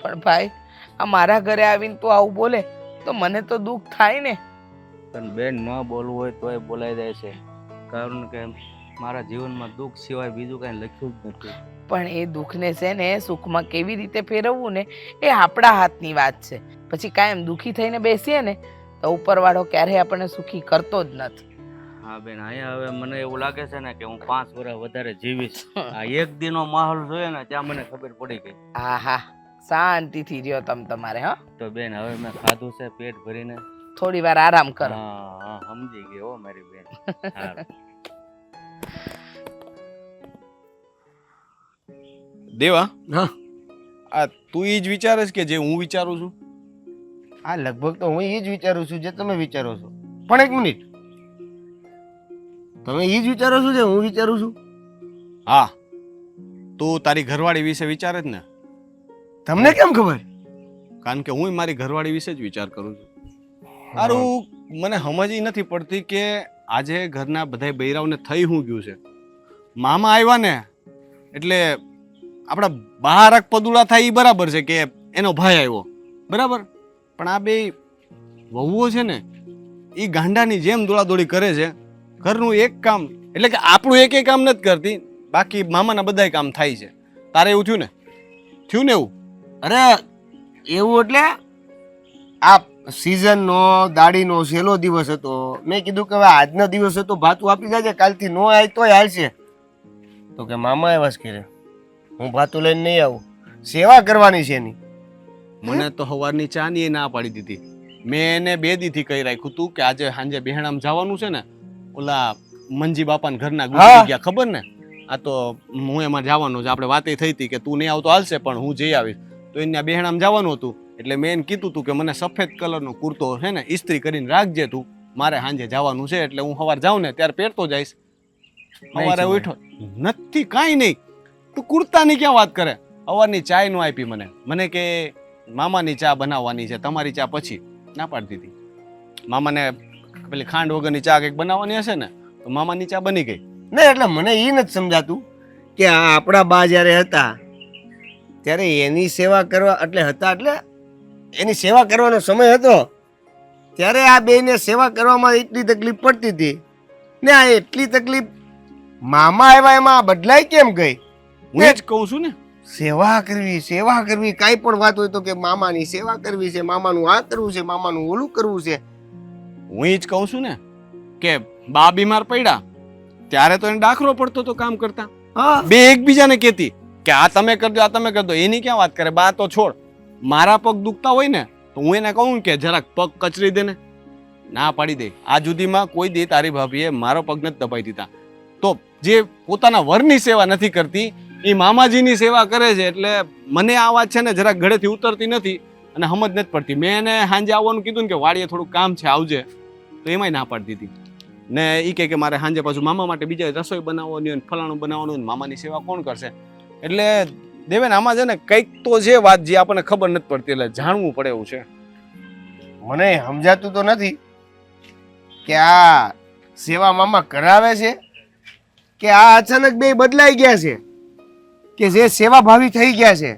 પણ ભાઈ આ મારા ઘરે આવીને તું આવું બોલે તો મને તો દુઃખ થાય ને. પણ બેન ન બોલવું હોય તોય બોલાઈ જાય છે, કારણ કે મારા જીવનમાં દુઃખ સિવાય બીજું કાંઈ લખ્યું જ નથી. પણ એ દુઃખને છે ને સુખમાં કેવી રીતે ફેરવવું ને એ આપણા હાથની વાત છે. પછી કાયમ દુઃખી થઈને બેસીએ ને તો ઉપરવાળો ક્યારેય આપણને સુખી કરતો જ નથી. હા બેન, અહીંયા હવે મને એવું લાગે છે ને કે હું 5 વર્ષ વધારે જીવીશ. આ એક દિનનો માહોલ જોઈએ ને ત્યાં મને ખબર પડી ગઈ. આહા, શાંતિથી રહ્યો તમારે. હા તો બેન હવે મેં ખાધું છે પેટ ભરીને, થોડી વાર આરામ કરો. હા સમજી ગઈ હો મારી બેન. હા. દેવા, હા આ તું એ જ વિચારે છે કે જે હું વિચારું છું? આ લગભગ તો હું એ જ વિચારું છું જે તમે વિચારો છો. પણ એક મિનિટ, તમે એ જ વિચારો છો જે હું વિચારું છું? હા, તું તારી ઘરવાળી વિશે વિચારે જ ને? તમને કેમ ખબર? કારણ કે હું મારી ઘરવાળી વિશે જ વિચાર કરું છું. સારું, મને સમજ નથી પડતી કે આજે ઘરના બધા બૈરાઓને થઈ શું ગયું છે. મામા આવ્યા ને એટલે આપણા બહારક પદુડા થાય એ બરાબર છે કે એનો ભાઈ આવ્યો, બરાબર. પણ આ બે વહુઓ છે ને એ ગાંડાની જેમ દોડાદોડી કરે છે. ઘરનું એક કામ એટલે કે આપણું એક કામ નથી કરતી, બાકી મામાના બધાય કામ થાય છે. તારે એવું થયું ને એવું? અરે એવું એટલે આ સીઝનનો દાડીનો છેલ્લો દિવસ હતો. મેં કીધું કે હવે આજનો દિવસ હતો, ભાતું આપી જાજે, કાલથી નો આવી તોય હાલશે. તો કે મામા આવ્યા છે ઘરે, હું ભાતું લઈને નહીં આવું, સેવા કરવાની છે એની. મને તો સવારની ચા ની ના પાડી દીધી. મેં એને 2 દીથી કહી રાખ્યું તું કે આજે સાંજે બહેણામ જવાનું છે ને, ઓલા મંજી બાપાના ઘરના ગુજરી ગયા ખબર ને, આ તો હું એમાં જવાનું છે. આપણે વાતે થઈ હતી કે તું નહીં આવતો હાલશે પણ હું જઈ આવીશ. તો એને બહેણામ જવાનું હતું એટલે મેં એને કીધું તું કે મને સફેદ કલરનો કુર્તો છે ને ઇસ્ત્રી કરીને રાખજે તું, મારે સાંજે જવાનું છે એટલે હું સવાર જાઉં ને ત્યારે પહેરતો જઈશ. સવારે ઉઠો નથી, કાંઈ નહીં. તું કુર્તાની ક્યાં વાત કરે? સવારની ચાય નો આપી મને કે મામાની ચા બનાવવાની છે, તમારી ચા પછી. ના પાડતી હતી. મામાને પેલી ખાંડ વગરની ચા કંઈક બનાવવાની હશે ને તો મામાની ચા બની ગઈ. નહીં એટલે મને એ નથી સમજાતું કે આ આપણા બા જ્યારે હતા ત્યારે એની સેવા કરવા એટલે એની સેવા કરવાનો સમય હતો ત્યારે આ બેને સેવા કરવામાં એટલી તકલીફ પડતી હતી ને આ એટલી તકલીફ મામા આવ્યા એમાં બદલાઈ કેમ ગઈ? હું એ જ કહું છું ને, સેવા કરવી કાંઈ પણ વાત હોય તો કે મામાની સેવા કરવી છે, મામાનું આ કરવું છે, મામાનું ઓલું કરવું છે. હું એ જ કહું છું ને કે બા બીમાર પડ્યા ત્યારે તો એને દાખલો પડતો તો કામ કરતા. હા બે એકબીજાને કહેતી કે આ તમે કરજો, આ તમે કરજો. એની ક્યાં વાત કરે? બા તો છોડ, મારા પગ દુખતા હોય ને તો હું એને કહું કે જરાક પગ કચરી દે ને, ના પાડી દે. આ સુધીમાં કોઈ દી તારી ભાભીએ મારો પગ નથી દબાઈ દીધા. તો જે પોતાના વરની સેવા નથી કરતી એ મામાજીની સેવા કરે છે. એટલે મને આ વાત છે ને જરાક ગળેથી ઉતરતી નથી અને સમજ નથી પડતી. મેં એને સાંજે આવવાનું કીધું ને કે વાડીએ થોડું કામ છે આવજે, તો એમાંય ના પાડી દીધી. ને એ કે મારે સાંજે પાછું મામા માટે બીજા રસોઈ બનાવવાની હોય, ફલાણું બનાવવાનું, મામાની સેવા કોણ કરશે? એટલે દેવેન આમાં છે ને કંઈક તો છે વાત જે આપણને ખબર નથી પડતી, એટલે જાણવું પડે એવું છે. મને સમજાતું તો નથી કે આ સેવા મામા કરાવે છે કે આ અચાનક બે બદલાઈ ગયા છે કે જે સેવા ભાવી થઈ ગયા છે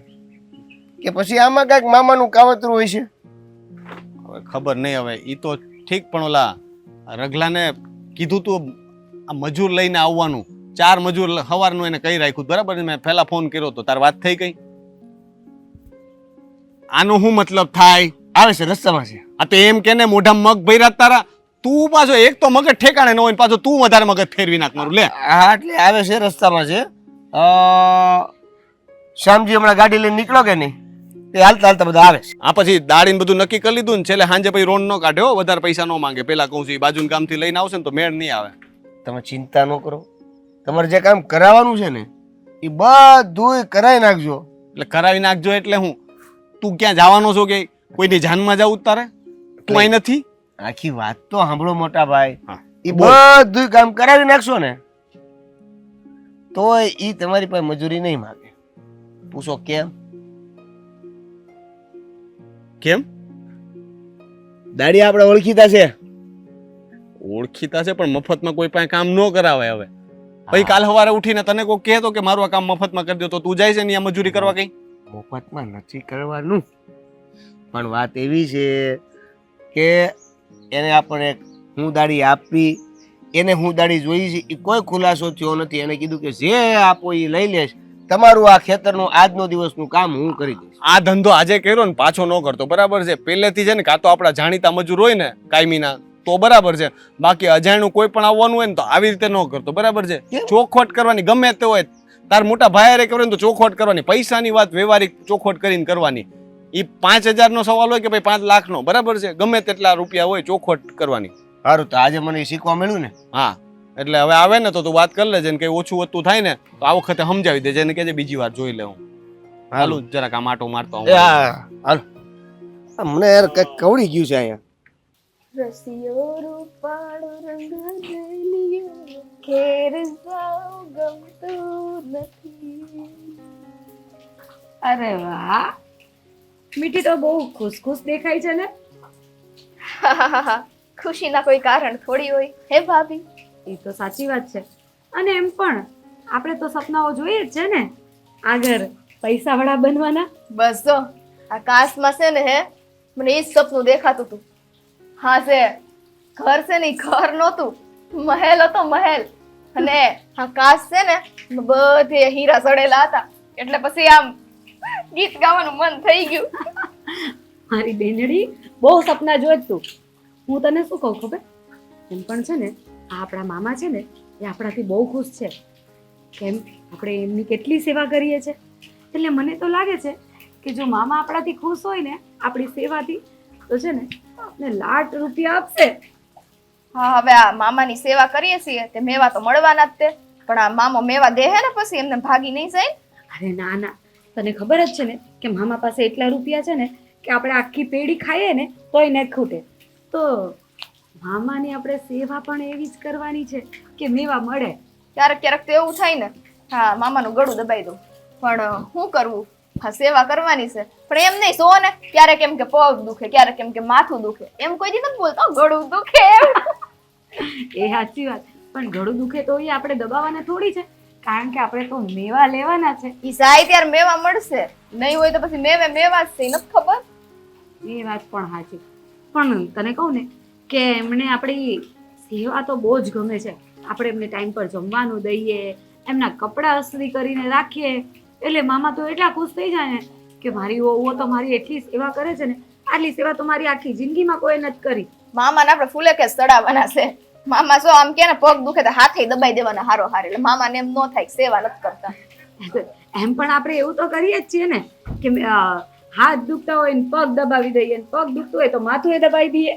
કે પછી આમાં કાંઈક મામાનું કાવતરું હોય છે. હવે ખબર નહીં. હવે એ તો ઠીક, પણ ઓલા રગલાને કીધું તું આ મજૂર લઈને આવવાનું, 4 મજૂર સવારનું એને કહી રાખ્યું, બરાબર? મેં પહેલા ફોન કર્યો તો તાર વાત થઈ ગઈ. આનો શું મતલબ થાય? આવે છે રસ્તામાં છે. આ તો એમ કે ને મોઢા મગ ભર્યા તારા. તું પાછો એક તો મગજ ઠેકાણે ન હોય ને પાછો તું વધારે મગજ ફેરવી નાખ મારું. લે હા એટલે આવે છે રસ્તામાં છે. શ્યામજી હમણાં ગાડી લઈને નીકળો કે નહીં? તે હાલતા હાલતા બધા આવે છે. આ પછી દાડીને બધું નક્કી કરી લીધું ને છેલ્લે સાંજે પછી રોન ન કાઢ્યો, વધારે પૈસા ન માંગે. પેલા કહું છું એ બાજુના ગામથી લઈને આવશે ને તો મેળ નહીં આવે. તમે ચિંતા ન કરો, તમારે જે કામ કરાવવાનું છે ને એ બધું કરાવી નાખજો. એટલે કરાવી નાખજો એટલે હું? તું ક્યાં જવાનો છો કે કોઈની જાનમાં જવું તારે? તું અહીં નથી? આખી વાત તો સાંભળો મોટા ભાઈ. હા, એ બધું કામ કરાવી નાખશો ને તો એ તમારી પાસે મજૂરી નહીં માંગે. પૂછો કેમ? કેમ? દાડી આપણે ઓળખીતા છે, ઓળખીતા છે પણ મફતમાં કોઈ પાસે કામ ન કરાવે હવે. પછી કાલ સવારે ઉઠીને તને કોઈ કહેતો કે મારું આ કામ મફતમાં કરી દો તો તું જાય છે ને અહીંયા મજૂરી કરવા કઈ? મફતમાં નથી કરવાનું, પણ વાત એવી છે કે એને આપણે હું દાડી આપી, એને હું દાડી જોઈ છે, એ કોઈ ખુલાસો થયો નથી. એને કીધું કે જે આપો એ લઈ લેશ, તમારું આ ખેતરનું આજનો દિવસનું કામ હું કરી દઈશ. આ ધંધો આજે કર્યો ને પાછો ન કરતો, બરાબર છે? પહેલેથી છે ને કાં તો આપણા જાણીતા મજૂર હોય ને કાયમીના તો બરાબર છે, બાકી અજાણ્યું કોઈ પણ આવવાનું હોય ને તો આવી રીતે ન કરતો, બરાબર છે? ચોખવટ કરવાની ગમે તે હોય, તાર મોટા ભાઈ કરે ને તો ચોખવટ કરવાની, પૈસાની વાત વ્યવહારિક ચોખવટ કરીને કરવાની. એ 5,000 નો સવાલ હોય કે ભાઈ 5 લાખ નો, બરાબર છે? ગમે તેટલા રૂપિયા હોય ચોખવટ કરવાની. સારું, તો આજે મને શીખવા મળ્યું ને. હા, એટલે હવે આવે ને તો તું વાત કરી લેજે ને કઈ ઓછું વધતું થાય ને તો આ વખતે સમજાવી દેજે ને કહેજે બીજી વાર જોઈ લે. હું હાલું જરાક આમ આટો મારતો આવું. હાલ, મને યાર કઈક કવડી ગયું છે અહીંયા. રસિયો રૂપાળો રંગ રેલિયો ઘેર જાઉં ગમતું નથી. અરે વાહ, મીઠી તો બહુ ખુશ દેખાય છે ને. ખુશીના કોઈ કારણ થોડી હોય હે ભાભી? એ તો સાચી વાત છે. અને એમ પણ આપણે તો સપનાઓ જોઈએ જ છે ને, આગળ પૈસાવાળા બનવાના. બસ જો આ કાશમાં છે ને હે, મને એ જ સપનું દેખાતું હતું. હા છે, ઘર છે ને, ઘર નહોતું, મહેલ હતો, મહેલ. અને આ કાશ છે ને બધે હીરા સડેલા હતા, એટલે પછી આમ ગીત ગાવાનું મન થઈ ગયું. મારી બેનડી બહુ સપના જોઈ તું. હું તને શું કહું ખબર, એમ પણ છે ને આ આપણા મામા છે ને એ આપણાથી બહુ ખુશ છે. કેમ, આપણે એમની કેટલી સેવા કરીએ છીએ. એટલે મને તો લાગે છે કે જો મામા આપણાથી ખુશ હોય ને આપણી સેવાથી, તો છે ને આપણે લાખ રૂપિયા આપશે. હા, હવે આ મામાની સેવા કરીએ છીએ તે મેવા તો મળવાના જ તે, પણ આ મામો મેવા દે હે ને પછી એમને ભાગી નહીં જાય. અરે ના ના, તને ખબર જ છે ને કે મામા પાસે એટલા રૂપિયા છે ને કે આપણે આખી પેઢી ખાઈએ ને તોય ન ખૂટે. તો મામાની આપણે સેવા પણ એવી જ કરવાની છે કે મેવા મળે. ક્યારેક ક્યારેક તો એવું થાય ને, હા મામાનું ગળું દબાઈ દઉં, પણ શું કરવું, હા સેવા કરવાની છે. પણ એમ નહીં, સો ને ક્યારેક એમ કે પગ દુખે, ક્યારેક એમ કે માથું દુખે, એમ કોઈ દી નથી બોલતો ગળું દુખે એમ. એ સાચી વાત, પણ ગળું દુખે તો એ આપણે દબાવવાના થોડી છે, કારણ કે આપણે તો મેવા લેવાના છે. ઈ જાય ત્યારે મેવા મળશે, નહીં હોય તો પછી મેવા જ છે, નથી ખબર? એ વાત પણ સાચી. પણ તને કહું ને કે એમને આપણી સેવા તો બહુ જ ગમે છે. આપણે એમને ટાઈમ પર જમવાનું દઈએ, એમના કપડાં અસ્ત્રી કરીને રાખીએ, એટલે મામા તો એટલા ખુશ થઈ જાય ને કે મારી વહુઓ તો મારી એટલી સેવા કરે છે ને, આટલી સેવા તો મારી આખી જિંદગીમાં કોઈ નથી કરી. મામાને આપણે ફૂલે કે ચડાવવાના છે. મામા શું આમ કે ને પગ દુખે તો હાથે દબાઈ દેવાના હારો હારે, એટલે મામાને એમ ન થાય સેવા નથી કરતા. એમ પણ આપણે એવું તો કરીએ જ છીએ ને કે હાથ દુખતા હોય ને પગ દબાવી દઈએ, પગ દુખતું હોય તો માથું દબાવી દઈએ.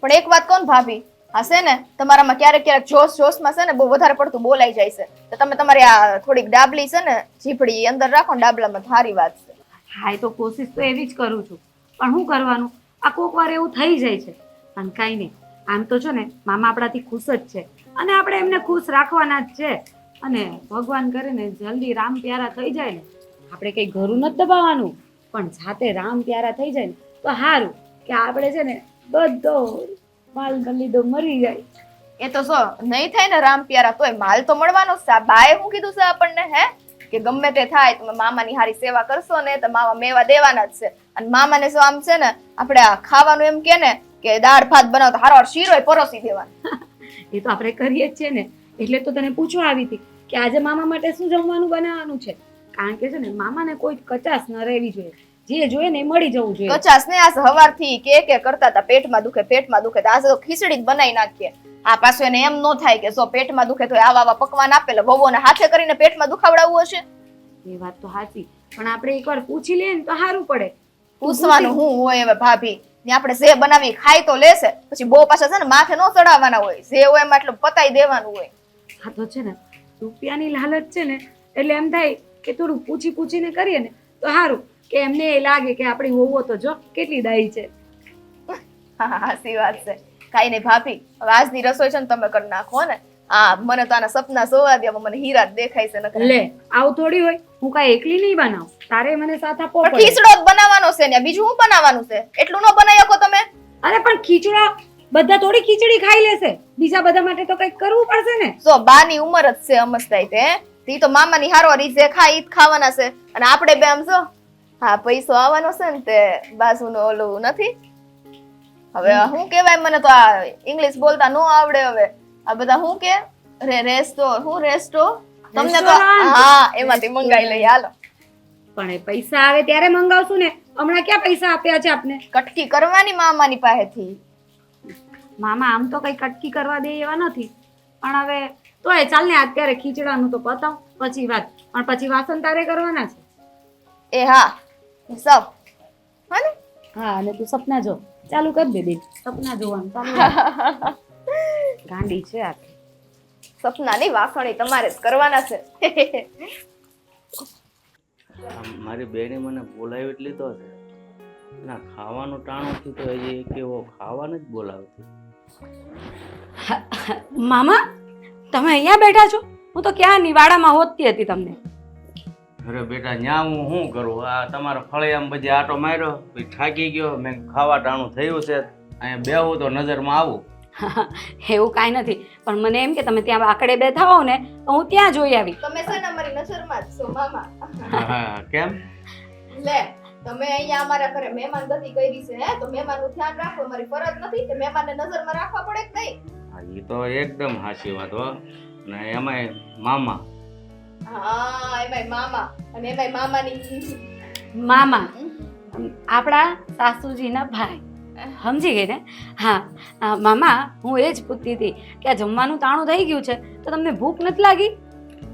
પણ એક વાત કહું ભાભી, હશે ને તમારામાં ક્યારેક ક્યારેક જોશમાં છે ને બહુ વધારે પડતું બોલાઈ જાય છે, તો તમે તમારી આ થોડીક ડાબલી છે ને જીભડી અંદર રાખો ને ડાબલામાં, સારી વાત છે. હા, એ તો કોશિશ તો એવી જ કરું છું, પણ શું કરવાનું, આ કોક વાર એવું થઈ જાય છે. પણ કાંઈ નહીં, આમ તો છો ને મામા આપણાથી ખુશ જ છે અને આપણે એમને ખુશ રાખવાના જ છે. અને ભગવાન કરે ને જલ્દી રામ પ્યારા થઈ જાય ને, આપણે કઈ ઘરું નથી દબાવવાનું, પણ જાતે રામ પ્યારા થઈ જાય ને તો સારું, કે આપણે છે ને બધો માલ બલીદો મરી જાય. એ તો શું નહીં થાય ને રામ પ્યારા, તોય માલ તો મળવાનો જ છે. બાએ શું કીધું છે આપણને હે, કે ગમે તે થાય તમે મામાની હારી સેવા કરશો ને તો મામા મેવા દેવાના જ છે. અને મામાને શું આમ છે ને આપણે આ ખાવાનું એમ કે ને કે દાળ ભાત બનાવો તો હારો શીરો પરોસી દેવાનો. એ તો આપણે કરીએ જ છે ને, એટલે તો તને પૂછવા આવી હતી કે આજે મામા માટે શું જમવાનું બનાવવાનું છે. કારણ કે છે ને મામાને કોઈ કચાશ ન રહેવી જોઈએ, જે જોઈએ ને એ મળી જવું જોઈએ. કચાશ ને આ સવારથી કે કરતા હતા પેટમાં દુખે પેટમાં દુખે, તો આજે તો ખીચડી જ બનાવી નાખીએ. આ પાછું એને એમ ન થાય કે જો પેટમાં દુખે તો આવા પકવાન આપેલા વહુઓને હાથે કરીને પેટમાં દુખાવડાવવું હશે. એ વાત તો સાચી, પણ આપણે એકવાર પૂછી લઈએ ને તો સારું પડે. પૂછવાનું હું હોય હવે ભાભી, ને આપણે જે બનાવી ખાઈ તો લેશે, પછી બહુ પાછા છે ને માથે ન ચડાવવાના હોય, જે હોય એમાં એટલું પતાઈ દેવાનું હોય. હા તો છે ને રૂપિયાની લાલચ છે ને, એટલે એમ થાય કે થોડું પૂછીને કરીએ ને તો સારું, કે એમને એ લાગે કે આપણી વહુઓ તો જો કેટલી દાઈ છે. હા હાસી વાત છે. કાઈ નહીં ભાભી, હવે આજની રસોઈ છે ને તમે કરી નાખો ને. હા, મને તો આના સપના જોવા દે, મને હીરા જ દેખાય છે. નકર લે આવું થોડી હોય, હું કાંઈ એકલી નહીં બનાવું, તારે મને સાથ આપવો પણ પડે. ખીચડો જ બનાવવાનો છે ને, બીજું શું બનાવવાનું છે? એટલું ન બનાવી શકો તમે? અરે પણ ખીચડો બધા થોડી ખીચડી ખાઈ લેશે, બીજા બધા માટે તો કંઈક કરવું પડશે ને. જો બાની ઉંમર જ છે સમજતાય તે તી તો મામાની હારો રીજે ખાઈ ઈ જ ખાવાના છે અને આપણે બે આમ જો હા પૈસો આવવાનો છે ને તે બાજુનો ઓલું નથી હવે શું કહેવાય મને તો આ ઇંગ્લિશ બોલતા નો આવડે હવે આ બધા શું કે રેસ્ટો તમને તો હા એમાંથી મંગાઈ લઈએ હાલો પણ એ પૈસા આવે ત્યારે મંગાવશું ને, હમણાં ક્યાં પૈસા આપ્યા છે આપને? કટકી કરવાની મામાની પાસેથી મામા આમ તો કઈ કટકી કરવા દે એવા નથી, પણ હવે તોય ચાલ ને અત્યારે ખીચડાનું તો પતાવ, પછી વાત, પણ પછી વાસણ તારે કરવાના છે. એ હા સબ હા ને હા, અને તું સપના જો ચાલુ કરી દે બેન, સપના જોવાનું ચાલુ રાખ. ગાંડી છે આ. સપના નહીં વાસણ તમારે જ કરવાના છે. મારી બેને મને બોલાવી જ લીધો છે ના ખાવાનું ટાણું થી તો હજી કેવો ખાવાનું જ બોલાવતી. મામા તમે અહીંયા બેઠા છો? હું તો ક્યાં નિવાડામાં હોતી હતી તમને. અરે બેટા ન્યા હું શું કરું, આ તમારા ફળિયામાં બધી આટો માર્યો પછી થાકી ગયો, મેં ખાવા ટાણું થયું છે અહીંયા બેહું તો નજરમાં આવું. એવું કાંઈ નથી, પણ મને એમ કે તમે ત્યાં આકડે બેઠા હો ને તો હું ત્યાં જોઈ આવી. તમે છે ને અમારી નજરમાં જ છો મામા. હા, કેમ? લે તમે અહીંયા અમારા ઘરે મહેમાન ગતિ કરી છે હે તો મહેમાનનું ધ્યાન રાખો અમારી ફરજ નથી કે મહેમાનને નજરમાં રાખવા પડે કે નહીં? હા, એ તો એકદમ સાચી વાત હો. ને એમાંય મામા. હા એમાંય મામા અને એમાંય મામાની મામા આપણા સાસુજીના ભાઈ, સમજી ગઈ ને? હા મામા, હું એ જ પૂછતી હતી કે આ જમવાનું તાણું થઈ ગયું છે તો તમને ભૂખ નથી લાગી?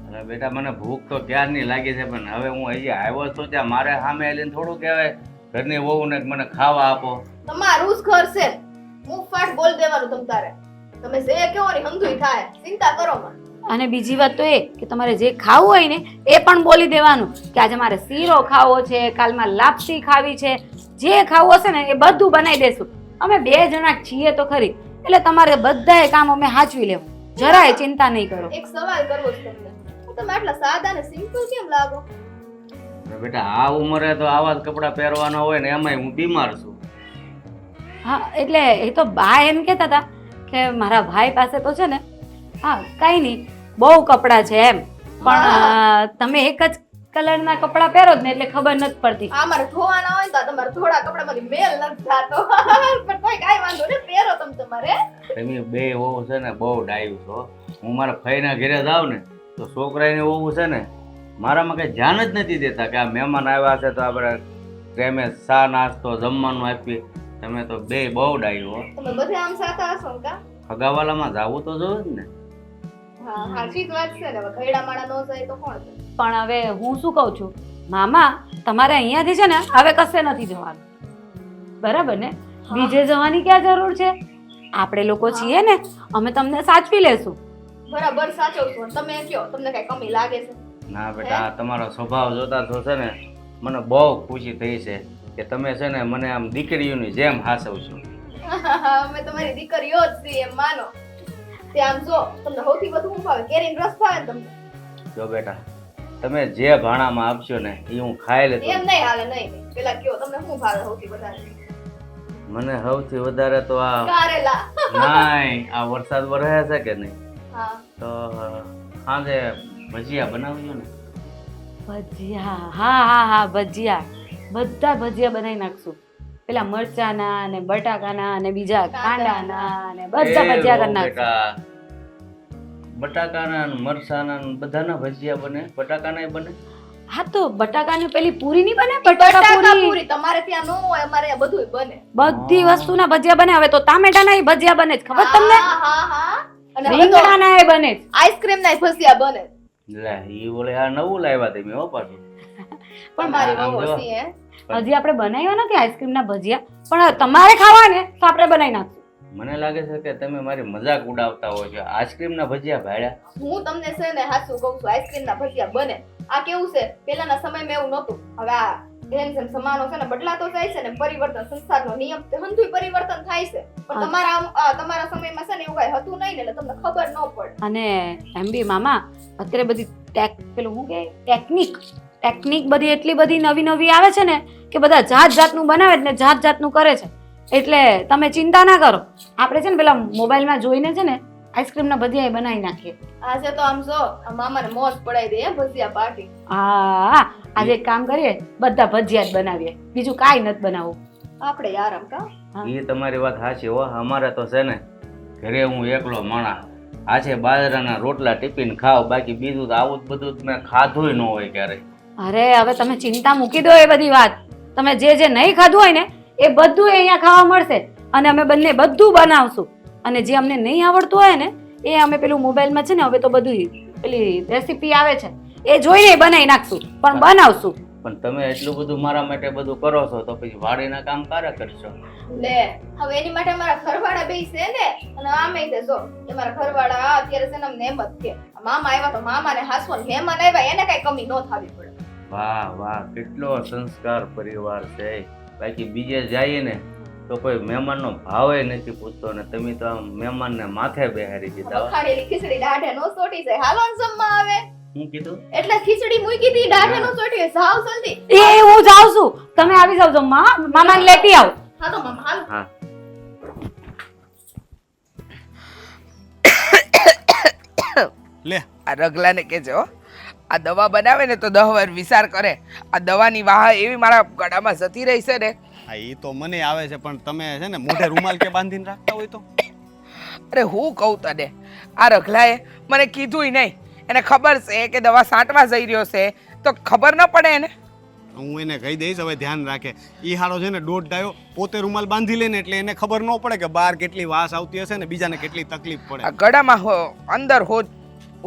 અરે બેટા મને ભૂખ તો ક્યારની લાગી છે પણ હવે હું હજી આવ્યો છું ત્યાં મારે સામે આવીને થોડું કહેવાય ઘરની વહુને કે મને ખાવા આપો. તમારું જ ઘર છે, હું ફાટ બોલ દેવાનું તમ તારે, તમે જે કહો ને હંધુય થાય, ચિંતા કરો માં. અને બીજી વાત તો એ કે તમારે જે ખાવું હોય ને એ પણ બોલી દેવાનું કે આજે મારે શીરો ખાવો છે, કાલમાં લાપસી ખાવી છે, જે ખાવું હશે ને એ બધું બનાવી દેશું. અમે 2 જણા છીએ તો ખરી, એટલે તમારે બધાએ કામ અમે હાચવી લેવું, જરાય ચિંતા નહીં કરો. એક સવાલ કરવો છે તમને, તમે આટલા સાદા ને સિમ્પલ કેમ લાગો? અરે બેટા આ ઉંમરે તો આવા જ કપડાં પહેરવાના હોય ને એમાંય હું બીમાર છું. હા એટલે એ તો બા એમ કહેતા હતા કે મારા ભાઈ પાસે તો છે ને, હા કાંઈ નહીં, બહુ કપડાં છે એમ, પણ તમે એક જ કલરના કપડાં પહેરો જ ને એટલે ખબર નથી પડતી. આ મારે ધોવાના હોય તો તમારે થોડા કપડામાંથી મેલ નથી જાતો પણ કોઈ કાઈ વાંધો ને પહેરો તમે તમારે. તમે બે વહુ છે ને બહુ ડાયું છો. હું મારા ફઈના ઘરે જાઉં ને તો છોકરાની વહુ છે ને મારામાં કઈ ધ્યાન જ નથી દેતા કે આ મહેમાન આવ્યા છે તો આપણે પ્રેમે ચા નાસ્તો જમવાનું આપીએ. તમે તો બે બહુ ડાયું હો. તમે બધે આમ સાતા હશો ને કા? હગાવાલામાં જાવું તો જોવે જ ને. હા સાચી જ વાત છે ને, હવે ઘરડા માણા નો જાય તો કોણ જાય? પણ હવે હું શું કહું છું મામા, તમારે અહીંયાથી છે ને હવે કશે નથી જવાનું, બરાબર ને? બીજે જવાની ક્યાં જરૂર છે? આપણે લોકો છીએ ને, અમે તમને સાચવી લેશું. બરાબર સાચવશો. તમે કયો તમને કઈ કમી લાગે છે? ના બેટા આ તમારો સ્વભાવ જોતા તો છે ને મને બહુ ખુશી થઈ છે કે તમે છે ને મને આમ દીકરીઓની જેમ હાસવશો. અમે તમારી દીકરીઓ જ છીએ એમ માનો. તે આમ જો તમને સૌથી વધુ શું ભાવે? કેરીનો રસ ભાવે ને તમને? જો બેટા તમે જે ભાણામાં આપશો ને એ હું ખાઈ લેતો. એમ નહીં હાલે, નહીં પેલા કયો તમને શું ભાવે સૌથી વધારે? મને સૌથી વધારે તો આ કારેલા. નાય આ વરસાદ વરસે છે કે નહીં હા તો સાંજે ભજીયા બનાવજો ને. ભજીયા? હા હા હા ભજીયા, બધા ભજીયા બનાવી નાખશું. પેલા મરચાના ને બટાકાના ને બીજા કાંડાના ને બધા ભજીયા કરી નાખશું. બેટા બટાકાના ને મરચાના ને બધાના ભજીયા બને, બટાકાના બને. હા તો બટાકાની પેલી પૂરી નહીં બને? બટાકા બટાકા પૂરી પૂરી તમારે ત્યાં ન હોય, અમારે ત્યાં બધુંય બને. બધી વસ્તુના ભજીયા બને. હવે તો ટામેટાના ય ભજીયા બને છે, ખબર તમને? હા હા હા અને હવે તો રીંગણાના ય બને છે. આઈસ્ક્રીમ ના ભજીયા બને. લે ઈ બોલે આ નવું લાવ્યા તમે હો પાછું. તમારી આમ બહુ જો. હસી હે. હજી આપણે બનાવ્યા નથી આઈસ્ક્રીમના ભજીયા, પણ હવે તમારે ખાવા ને તો આપણે બનાવી નાખશું. મને લાગે છે કે તમે મારી મજાક ઉડાવતા હો છો. આઈસ્ક્રીમ ના ભજીયા ભાડ્યા. હું તમને છે ને હાચું કહું છું, આઈસ્ક્રીમ ના ભજીયા બને. આ કેવું છે, પેલાના સમયમાં એવું નહોતું. હવે આ જેમ જેમ સમાનો છે ને બદલાતો જાય છે ને, પરિવર્તન સંસારનો નિયમ હંધુય પરિવર્તન થાય છે. પણ તમારા સમયમાં છે ને એવું કઈ હતું નહીં ને એટલે તમને ખબર ન પડે. અને એમ બી મામા અત્યારે બધી પેલું શું કે ટેકનિક બધી એટલી બધી નવી નવી આવે છે ને કે બધા જાત જાતનું બનાવે છે ને જાત જાતનું કરે છે, એટલે તમે ચિંતા ના કરો. આપણે છે ને પેલા મોબાઈલમાં જોઈને છે ને આઈસ્ક્રીમના ભજીયા બનાવી નાખીએ. આજે તો આમ જો આ મામાને મોજ પડાઈ દે હે ભજીયા પાર્ટી. હા, આજે એક કામ કરીએ, બધા ભજીયા જ બનાવીએ, બીજું કાંઈ નથી બનાવવું. આપણે આરામ કા. એ તમારી વાત સાચી હો. અમારે તો છે ને ઘરે હું એકલો માણસ, આ છે બાજરાના રોટલા ટિફિન ખાવ, બાકી બીજું તો આવું જ બધું મેં ખાધું ન હોય ક્યારેય. અરે હવે તમે ચિંતા મૂકી દો એ બધી વાત. તમે જે જે નહીં ખાધું હોય ને એ બધું અહીંયા ખાવા મળશે, અને અમે બંને બધું બનાવશું. અને જે અમને નહીં આવડતું હોય ને એ અમે પેલું મોબાઈલમાં છે ને હવે તો બધું પેલી રેસીપી આવે છે એ જોઈને બનાવી નાખશું, પણ બનાવશું. પણ તમે એટલું બધું મારા માટે બધું કરો છો તો પછી વાડીના કામ ક્યારે કરશો? લે હવે એની માટે મારા ઘરવાળા બે છે ને, અને આમે તે જો એ મારા ઘરવાળા અત્યારે છે ને અમને એમ જ કે મામા આવ્યા તો મામાને હાસવો, મહેમાન આવ્યા એને કઈ કમી ન થવી પડે. વાહ વાહ, કેટલો સંસ્કાર પરિવાર છે. બાકી બીજે જઈએ ને તો કોઈ મહેમાનનો ભાવે નથી પૂછતો, ને તમે તો આમ મહેમાનને માથે બેહારી દીધા. ખાડેલી ખીચડી દાઢે નો સોટી જાય, હાલો ને જમવા આવે. હું કીધું? એટલે ખીચડી મૂકી હતી દાઢે નો સોટી, જાવ જલ્દી. એ હું જાઉં છું, તમે આવી જાવ જમવા. મામાને લેતી આવો. હા તો મામા હાલો. હા લે આ રગલાને કહેજો હો, આ દવા બનાવે ને તો 10 વાર વિચાર કરે. આ દવાની વાહ એવી મારા ગળામાં જતી રહી છે ને. હા, એ તો મને આવે છે, પણ તમે છે ને મોઢે રૂમાલ કે બાંધીને રાખતા હોય તો? અરે હું કહું તને, આ રગલાએ મને કીધુંય નહીં. એને ખબર છે કે દવા છાંટવા જઈ રહ્યો છે તો ખબર ન પડે એને. હું એને કહી દઈશ હવે ધ્યાન રાખે. ઈ હારો છે ને દોઢ ડાયો પોતે રૂમાલ બાંધી લે ને એટલે એને ખબર ન પડે કે બહાર કેટલી વાસ આવતી હશે ને બીજાને કેટલી તકલીફ પડે. આ ગળામાં અંદર હોજ